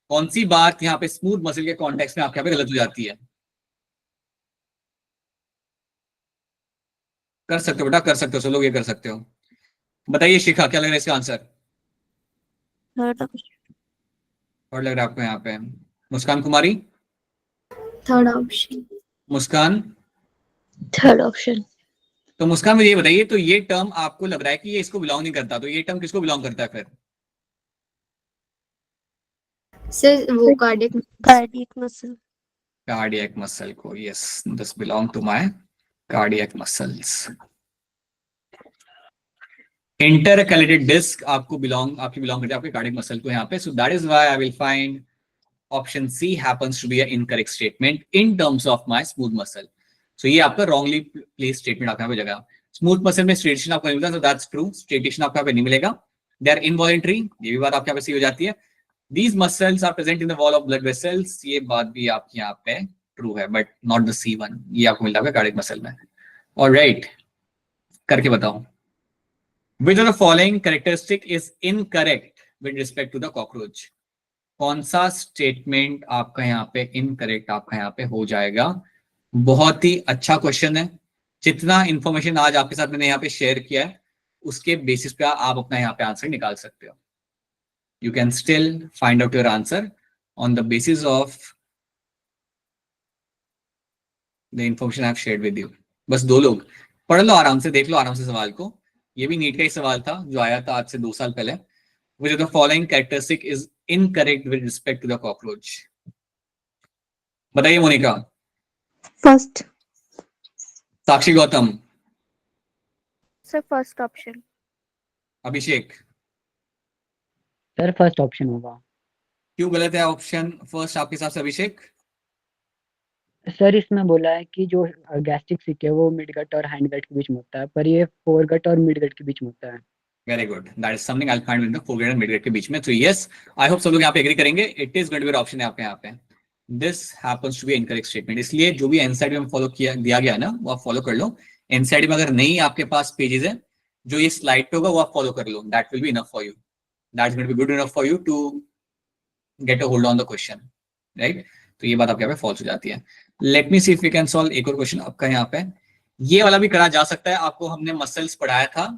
कौन सी बात यहाँ पे स्मूथ मसल के कॉन्टेक्स्ट में आपके यहाँ पे गलत हो जाती है. कर सकते हो बेटा, कर सकते हो, सब लोग ये कर सकते हो. बताइए शिखा क्या लग रहा है इसका आंसर. Third option. और लग रहा है आपको यहाँ पे. Muskan Kumari. Third option. Muskan. Third option. तो मुस्कान मुझे ये बताइए, तो ये टर्म आपको लग रहा है कि ये इसको बिलोंग नहीं करता, तो ये टर्म किसको बिलोंग करता है फिर. सर वो cardiac. Cardiac muscle. Cardiac muscle को. Yes, this belong to my cardiac muscles. Intercalated disc आपकी बिलोंग करती है आपके कार्डियक मसल को यहाँ पे. So that is why I will find option C happens to be a incorrect statement in terms of my smooth muscle. So ये आपका wrongly place statement आपको यहाँ पे जगह. स्मूथ मसल में स्ट्रेटेशन आपको नहीं मिलता, सो दैट्स ट्रू. स्ट्रेटेशन आपको यहाँ पे नहीं मिलेगा. दे आर इनवॉलंटरी, ये भी बात आपके यहाँ पे सही हो जाती है. These muscles are present in the wall of blood vessels. ये बात भी आपके यहाँ पे ट्रू है, बट नॉट द C1. ये आपको मिलता है कार्डियक मसल में. ऑलराइट, करके बताओ. Which of the following characteristic is incorrect with respect to the cockroach? कौन सा स्टेटमेंट आपका यहाँ पे इनकरेक्ट आपका यहाँ पे हो जाएगा. बहुत ही अच्छा क्वेश्चन है. जितना इंफॉर्मेशन आज आपके साथ मैंने यहाँ पे शेयर किया है उसके बेसिस पे आप अपना यहाँ पे आंसर निकाल सकते हो. You can still find out your answer on the basis of the information I have shared with you. बस 2 लोग पढ़ लो आराम से, देख लो आराम से सवाल को. ये भी नीट का ही सवाल था जो आया था आज से 2 साल पहले. Which of the following characteristic is incorrect with respect to the cockroach? बताइए Monika. First. Sakshi Gautam. Sir first option. Abhishek. Sir first option होगा. क्यों गलत है ऑप्शन फर्स्ट आपके हिसाब से अभिषेक. सर इसमें बोला है कि जो गैस्ट्रिक सिक है वो मिड गट और हैंड गट के बीच में होता है, पर ये फोर गट और मिड गट के बीच में होता है. Very good, that is something I will find with the foregut and midgut के बीच में. तो यस, आई होप सब लोग यहाँ पे एग्री करेंगे. It is going to be option है आपके यहाँ पे. This happens to be incorrect statement. इसलिए जो भी एनसीईआरटी में फॉलो किया दिया गया है ना, वो आप फॉलो कर लो. एनसीईआरटी में अगर नहीं आपके पास पेजेस है जो ये स्लाइड पे होगा वो आप फॉलो कर लो. That will be enough for you. That's going to be good enough for you to get a hold on the question, right. तो ये बात आपके यहाँ पे फॉल्स हो जाती है. Let me see if we can solve एक और क्वेश्चन आपका यहाँ पे. ये वाला भी करा जा सकता है. आपको हमने मसल्स पढ़ाया था.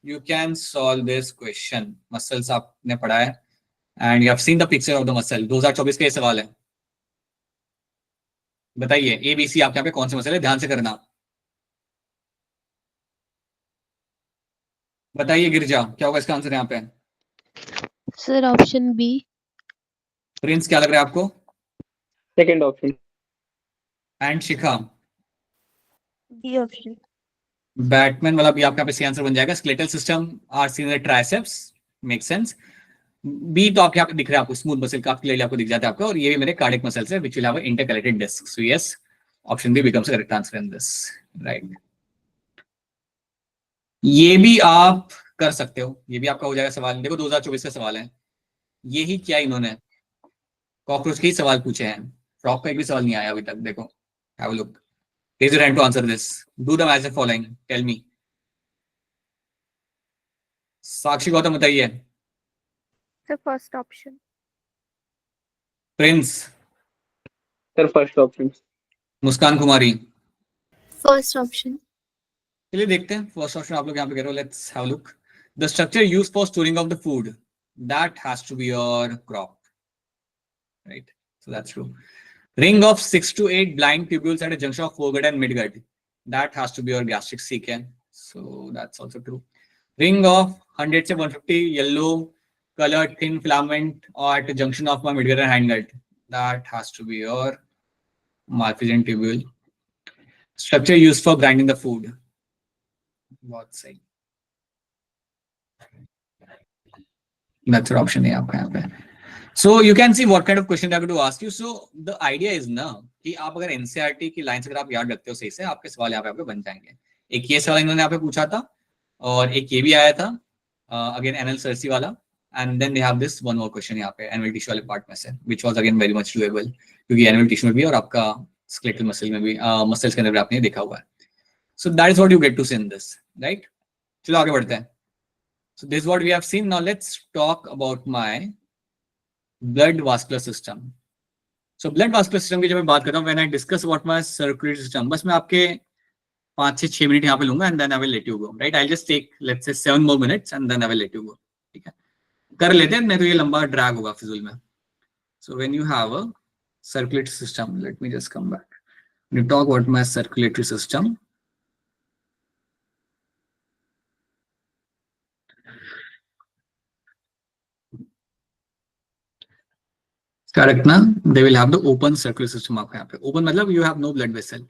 You can solve this question. Muscles आपने पढ़ाया and you have seen the picture of the muscle. 2024 का ये सवाल है. बताइए ABC आपके यहाँ पे कौन से मसल है, ध्यान से करना. बताइए गिरिजा क्या होगा इसका आंसर यहाँ पे. Sir option B. प्रिंस क्या लग रहा है आपको. Second option. And Shikha. B option. Batman वाला भी आपका यहाँ पे सही आंसर बन जाएगा. Skeletal system are seen in the triceps, make sense. B तो आपके यहाँ पे दिख रहा है आपको, स्मूथ मसल काफी क्लियरली आपको दिख जाता है आपका. और ये भी मेरे कार्डियक मसल्स है which will have a intercalated disc. So yes, option B becomes the correct answer in this, right. ये भी आप कर सकते हो, ये भी आपका हो जाएगा सवाल। देखो 2024 का सवाल है, ये ही क्या इन्होंने कॉकरोच के ही सवाल पूछे हैं, फ्रॉक का एक भी सवाल नहीं आया अभी तक। देखो have a look, raise your hand to answer this, do the match following, tell me. Sakshi Gautam बताइए। Sir, first option. Prince, Sir, first option. Muskan Kumari. First option. चलिए देखते हैं फर्स्ट ऑप्शन आप लोग यहाँ पे कह रहे हो, let's have a look. The structure used for storing of the food, that has to be your crop, right? So that's true. Ring of 6 to 8 blind tubules at a junction of foregut and midgut, that has to be your gastric cecum, so that's also true. Ring of 100 to 150 yellow colored thin filament or at a junction of my midgut and hindgut, that has to be your Malpighian tubule. Structure used for grinding the food, बहुत सही, that's your option है आपका यहाँ पे। So you can see what kind of question they're going to ask you. So the idea is ना कि आप अगर NCERT की लाइंस अगर आप याद रखते हो सही से, आपके सवाल यहाँ पे आपके बन जाएंगे। एक ये सवाल इन्होंने यहाँ पे पूछा था और एक ये भी आया था अगेन एनएल सरसी वाला, and then they have this one more question यहाँ पे एनुअल टिश्यू वाले पार्ट में से, which was again very much doable, क्योंकि एनुअल टिश्यू में भी और आपका स्केलेटल मसल में भी, मसल्स के अंदर भी आपने देखा हुआ है। So that is what you get to see in this, right? चलो आगे बढ़ते हैं। So this what we have seen, now let's talk about my blood vascular system. So blood vascular system की जब मैं बात कर रहा हूँ, when I discuss about my circulatory system, बस मैं आपके 5 से 6 मिनट यहाँ पे लूंगा, and then I will let you go, right? I'll just take let's say 7 more minutes and then I will let you go. ठीक है, कर लेते हैं, नहीं तो ये लंबा ड्रैग होगा फिजूल में। So when you have a circulatory system, let me just come back. When you talk about my circulatory system, क्या रखना, they will have the open circulatory system आपके यहाँ पे। open मतलब you have no blood vessel,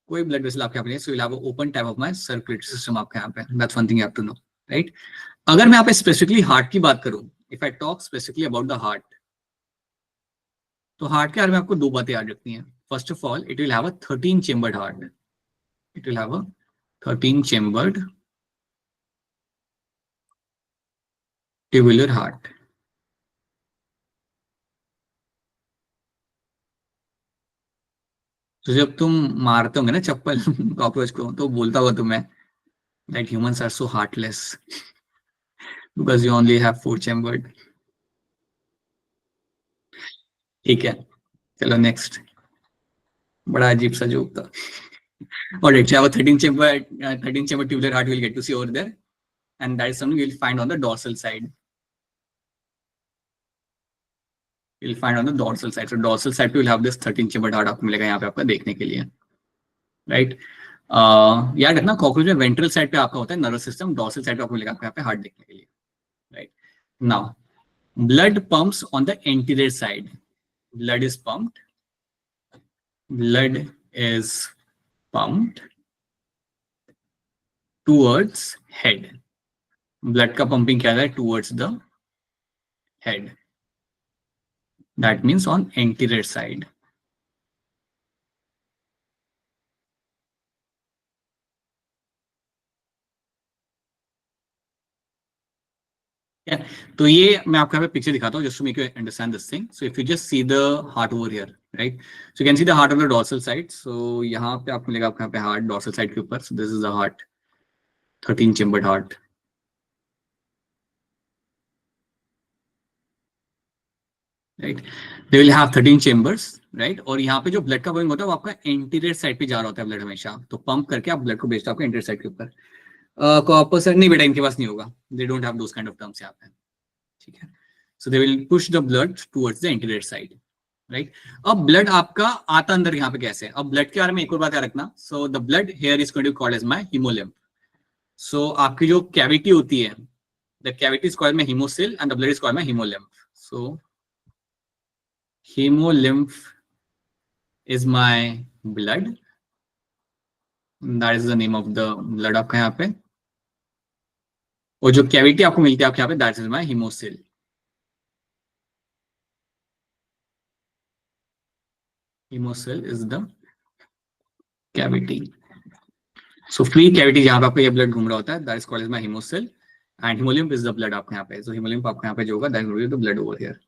कोई blood vessel आपके यहाँ पे नहीं, so you have a open type of my circulatory system आपके यहाँ पे, that's one thing you have to know, right? अगर मैं यहाँ पे स्पेसिफिकली हार्ट की बात करूं, if I talk specifically about the heart, तो हार्ट के बारे में आपको दो बातें याद रखनी है। First of all, it will have a 13 chambered heart, it will have a 13 chambered tubular heart. तो जब तुम मारते होंगे ना चप्पल कॉकरोच को, तो बोलता होगा तुम्हें that humans are so heartless because you only have 4 chambered. ठीक है, चलो नेक्स्ट, बड़ा अजीब सा जोक था। Or it have a 13 chamber tubular heart we'll get to see over there, and that is something you'll find on the dorsal side. You'll find on the dorsal side. So dorsal side पे will have this 13 chambered heart आपको मिलेगा यहाँ पे आपका देखने के लिए, right? याद रखना कॉकरोच में वेंट्रल साइड पे आपका होता है नर्वस सिस्टम, डोर्सल साइड पे आपको मिलेगा आपको यहाँ पे हार्ट देखने के लिए, right? Now blood pumps on the anterior side. Blood is pumped towards head. Blood का pumping क्या है? Towards the head. That means on anterior side. Yeah. तो ये मैं आपको यहाँ पे पिक्चर दिखाता हूँ just to make you understand this thing. So if you just see the heart over here, right? So you can see the heart on the dorsal side. So यहाँ पे आपको मिलेगा आपको यहाँ पे heart dorsal side के ऊपर. So this is the heart, 13 chambered heart. Right? They will have 13 chambers, right? और यहाँ पे जो ब्लड का बॉइंग होता है वो आपका एंटीरियर साइड पे जा रहा होता है ब्लड हमेशा, तो पंप करके आप ब्लड को भेजते हो आपके एंटीरियर साइड के ऊपर। कॉपर सर नहीं बेटा, इनके पास नहीं होगा, they don't have those kind of terms यहाँ पे, ठीक है? So they will push the blood towards the anterior side, right? अब ब्लड आपका आता अंदर यहाँ पे कैसे? अब ब्लड के बारे में एक और बात याद रखना, so the blood here is going to called as my haemolymph. So आपकी जो कैविटी होती है, the cavity is called my haemocoel and the blood is called my haemolymph. So hemolymph is my blood, that is the name of the blood आपका यहाँ पे, और जो cavity आपको मिलती है आपके यहाँ पे, that is my hemosil. Hemosil is the cavity. So free cavity जहां पे आपका ये ब्लड घूम रहा होता है, that is called as my hemocoel, and hemolymph is the blood आपके यहाँ पे। सो हेमोलिम्फ आपके यहाँ पे जो होगा, that will be the blood over here.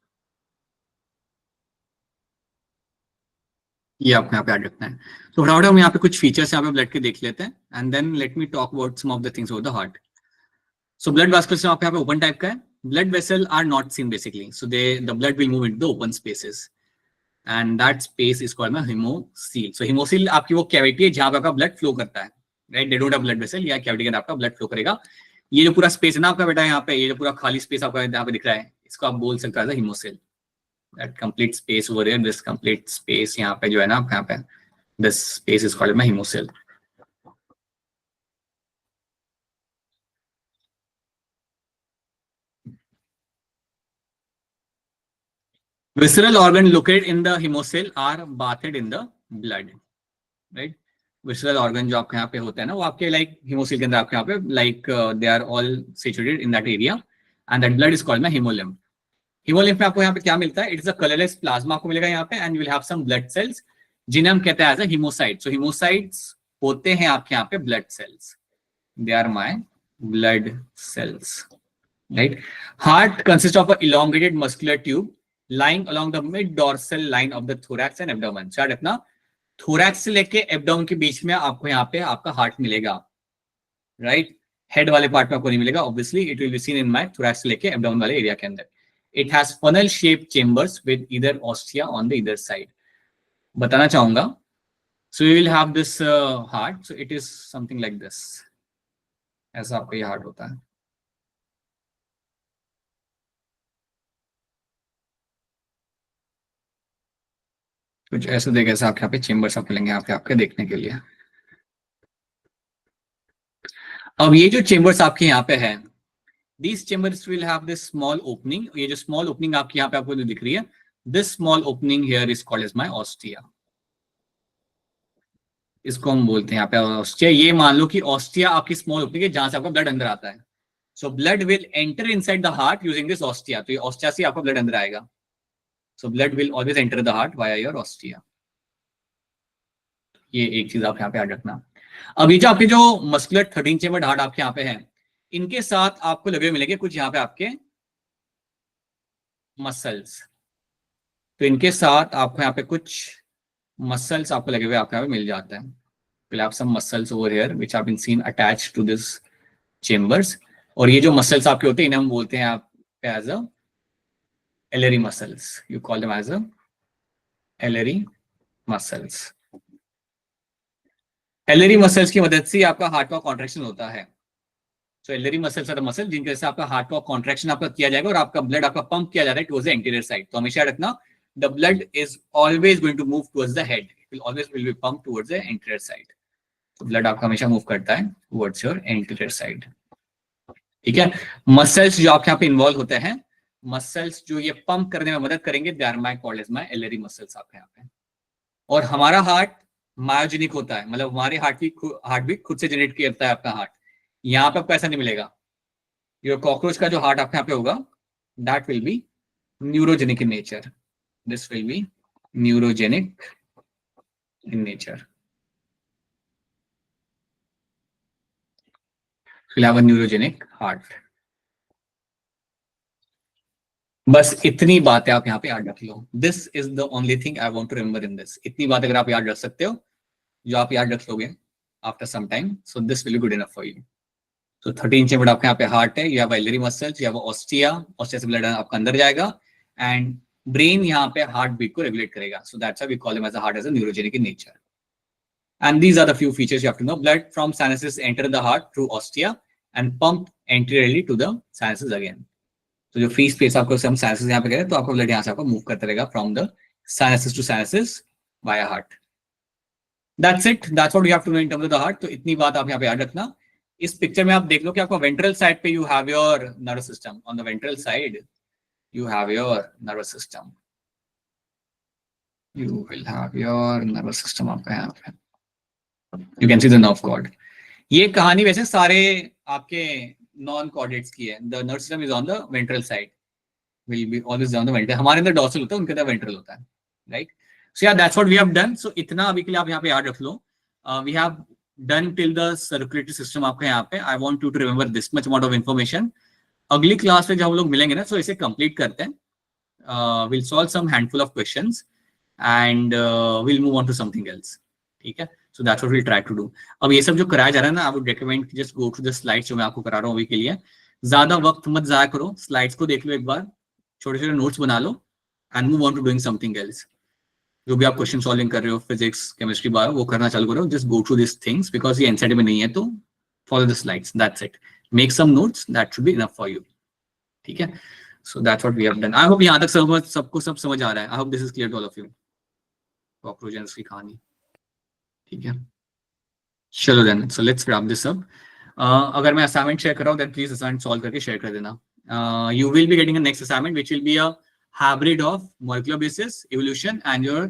ये आपको यहाँ पे ऐड रखना है। तो फटाफट हम यहाँ पे कुछ फीचर्स यहाँ पे ब्लड के देख लेते हैं, and then let me talk about some of the things over the heart. So blood vascular आपके यहाँ पे ओपन टाइप का है। Blood vessel are not seen basically, so the blood will move into the open spaces, and that space is called haemocoel. So haemocoel आपकी वो cavity है जहां पे आपका ब्लड फ्लो करता है, right? They don't have blood vessel, या cavity के अंदर आपका ब्लड फ्लो करेगा। ये जो पूरा स्पेस है ना आपका बेटा यहाँ पे, ये जो पूरा खाली स्पेस आपका यहाँ पे दिख रहा है, इसको आप बोल सकते हैं haemocoel. That complete space over here, this complete space यहाँ पे जो है ना आपका यहाँ पे, this space is called haemocoel. Visceral organ located in the hemocyl are bathed in the blood, right? Visceral organ जो आपके यहाँ पे होता है ना, वो आपके like hemocyl के अंदर आपके यहाँ पे like they are all situated in that area, and that blood is called my hemolymph. Hemolymph में आपको यहाँ पे क्या मिलता है? It is a colorless plasma आपको मिलेगा यहाँ पे, and you will have some blood cells जिन्हें हम कहते हैं as a hemocyte. So hemocytes होते हैं आपके यहाँ पे blood cells. They are my blood cells, right? Heart consists of a elongated muscular tube lying along the mid dorsal line of the thorax and abdomen. याद रखना, thorax से लेके abdomen के बीच में आपको यहाँ पे आपका heart मिलेगा, right? Head वाले part में आपको नहीं मिलेगा, obviously it will be seen in my thorax से लेके abdomen वाले area के अंदर. It has funnel shaped chambers with either ostia on the either side. बताना चाहूंगा, so we will have this heart, so it is something like this. ऐसा आपका ये heart होता है। कुछ ऐसे देखे, ऐसा आपके यहाँ पे चेम्बर्स आपको मिलेंगे यहाँ पे आपके देखने के लिए। अब ये जो चेम्बर्स आपके यहाँ पे है, these chambers will have this small opening. ये जो small opening आपके यहाँ पे आपको जो दिख रही है, this small opening here is called as my ostia. इसको हम बोलते हैं यहाँ पे ostia। ये मान लो कि ostia आपकी small opening है जहां से आपका ब्लड अंदर आता है। So blood will enter inside the heart using this ostia. तो ये ostia से आपका ब्लड अंदर आएगा। So blood will always enter the heart via your ostia. ये एक चीज आप यहाँ पे याद रखना। अब ये जो आपके जो मस्कुलर 13 चेम्बर्ड हार्ट आपके यहाँ पे है, इनके साथ आपको लगे मिलेंगे कुछ यहाँ पे आपके मसल्स। तो इनके साथ आपको यहाँ पे कुछ मसल्स आपको लगे हुए आपके यहाँ पे मिल जाते हैं। We'll have some muscles over here which have been seen attached to this chambers. और ये जो मसल्स आपके होते हैं इन्हें हम बोलते हैं आप as a Ellery muscles. You call them as a Ellery muscles. Ellery muscles की मदद से आपका हार्ट का कॉन्ट्रैक्शन होता है। So Ellery muscles are the muscles जिनके से आपका हार्ट का कॉन्ट्रैक्शन आपका किया जाएगा और आपका ब्लड आपका पंप किया जाता है towards the anterior side. तो हमेशा रखना, the blood is always going to move towards the head. It will be pumped towards the anterior side. तो ब्लड आपका हमेशा मूव करता है towards your anterior side. ठीक है? मसल्स जो आपके यहाँ पे इन्वॉल्व होते हैं, मसल्स जो ये पंप करने में मदद करेंगे, they are my called as my alary muscles आपके यहाँ पे। और हमारा हार्ट मायोजेनिक होता है, मतलब हमारे हार्ट भी खुद से जनरेट करता है आपका हार्ट। यहाँ पे आपको ऐसा नहीं मिलेगा। योर कॉकरोच का जो हार्ट आपके यहाँ पे होगा, that will be neurogenic in nature. This will be neurogenic in nature. Will have a neurogenic heart. बस इतनी बातें आप यहाँ पे याद रख लो। This is the only thing I want to remember in this. इतनी बात अगर आप याद रख सकते हो, जो आप याद रख लोगे after some time, so this will be good enough for you. So 13 chambered आपके यहाँ पे हार्ट है, you have alary muscles, you have ostia, ostia से ब्लड आपका अंदर जाएगा, एंड ब्रेन यहाँ पे हार्ट बीट को रेगुलेट करेगा। So that's why we call him as a heart as a neurogenic in nature. And these are the few features you have to know. Blood from sinuses enter the heart through ostia and pump anteriorly to the sinuses again. तो जो free space आपको हम sinuses यहाँ पे करें, तो आपका blood यहाँ से आपको मूव करता रहेगा from the sinuses to sinuses via heart. That's it, that's what you have to know in terms of the heart. तो इतनी बात आप यहाँ पे याद रखना। इस पिक्चर में आप देख लो कि आपको वेंट्रल साइड पे you have your nervous system. On the ventral side you have your nervous system. You will have your nervous system आपका यहाँ पे। You can see the nerve cord. ये कहानी वैसे सारे आपके नॉन कॉर्डेट्स की है। The nerve system is on the ventral side, will be always on the ventral. हमारे अंदर डॉर्सल होता है, उनके अंदर वेंट्रल होता है, राइट? सो या that's what we have done. So इतना अभी के लिए आप यहाँ पे याद रख लो। We have done till the circulatory system आपका यहाँ पे. I want you to remember this much amount of information. अगली क्लास में जब हम लोग मिलेंगे ना, तो इसे कंप्लीट करते हैं. Will solve some handful of questions and will move on to something else. ठीक है, so that's what we try to do. अब ये सब जो कराया जा रहा है ना, I would recommend just go to the slides जो मैं आपको करा रहा हूँ अभी के लिए. ज्यादा वक्त मत जाया करो, स्लाइड्स को देख लो एक बार, छोटे छोटे नोट्स बना लो and move on to doing something else. जो भी आप क्वेश्चन सॉल्विंग कर रहे हो, फिजिक्स, केमिस्ट्री, बायो, वो करना चालू करो. Just go through this things because ये एनसीईआरटी में नहीं है, तो follow the slides, that's it. Make some notes, that should be enough for you. ठीक है, so that's what we have done. I hope यहाँ तक सबको सब समझ आ रहा है. I hope this is clear to all of you. Cockroaches की कहानी. ठीक है, चलो then, so let's wrap this up. अगर मैं असाइनमेंट शेयर कर रहा हूँ, देन प्लीज असाइनमेंट सॉल्व करके शेयर कर देना. You will be getting a next assignment, which will be a hybrid of molecular basis, evolution, and your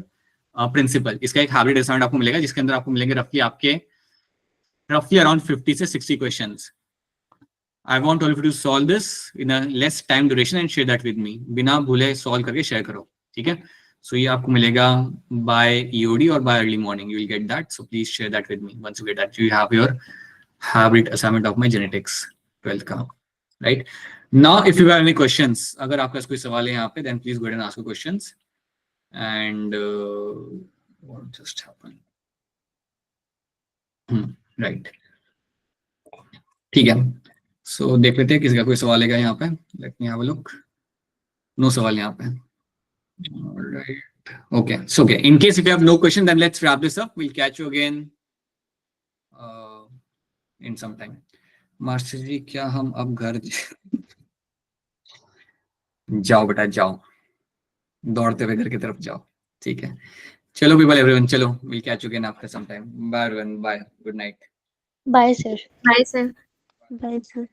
principle. इसका एक hybrid assignment आपको मिलेगा, जिसके अंदर आपको मिलेंगे roughly around 50 से 60 questions. I want all of you to solve this in a less time duration and share that with me. बिना भूले solve करके share करो. ठीक है, so ये आपको मिलेगा by EOD or by early morning. You will get that, so please share that with me. Once you get that, you have your hybrid assignment of my genetics 12th का, right? Now, if you have any questions, अगर आपका कोई सवाल है यहाँ पे, then please go ahead and ask your questions. And what just happened? Right. ठीक है. So देख लेते हैं किसी का कोई सवाल है क्या यहाँ पे. Let me have a look. No सवाल यहाँ पे. All right. Okay. So okay. In case if you have no question, then let's wrap this up. We'll catch you again in some time. Master ji, क्या हम अब घर जाओ बेटा, जाओ, दौड़ते हुए घर की तरफ जाओ. ठीक है, चलो पीपल, एवरीवन, चलो, we'll catch you again after some time. Bye everyone, bye, good night. Bye, sir. Bye, sir. Bye, sir.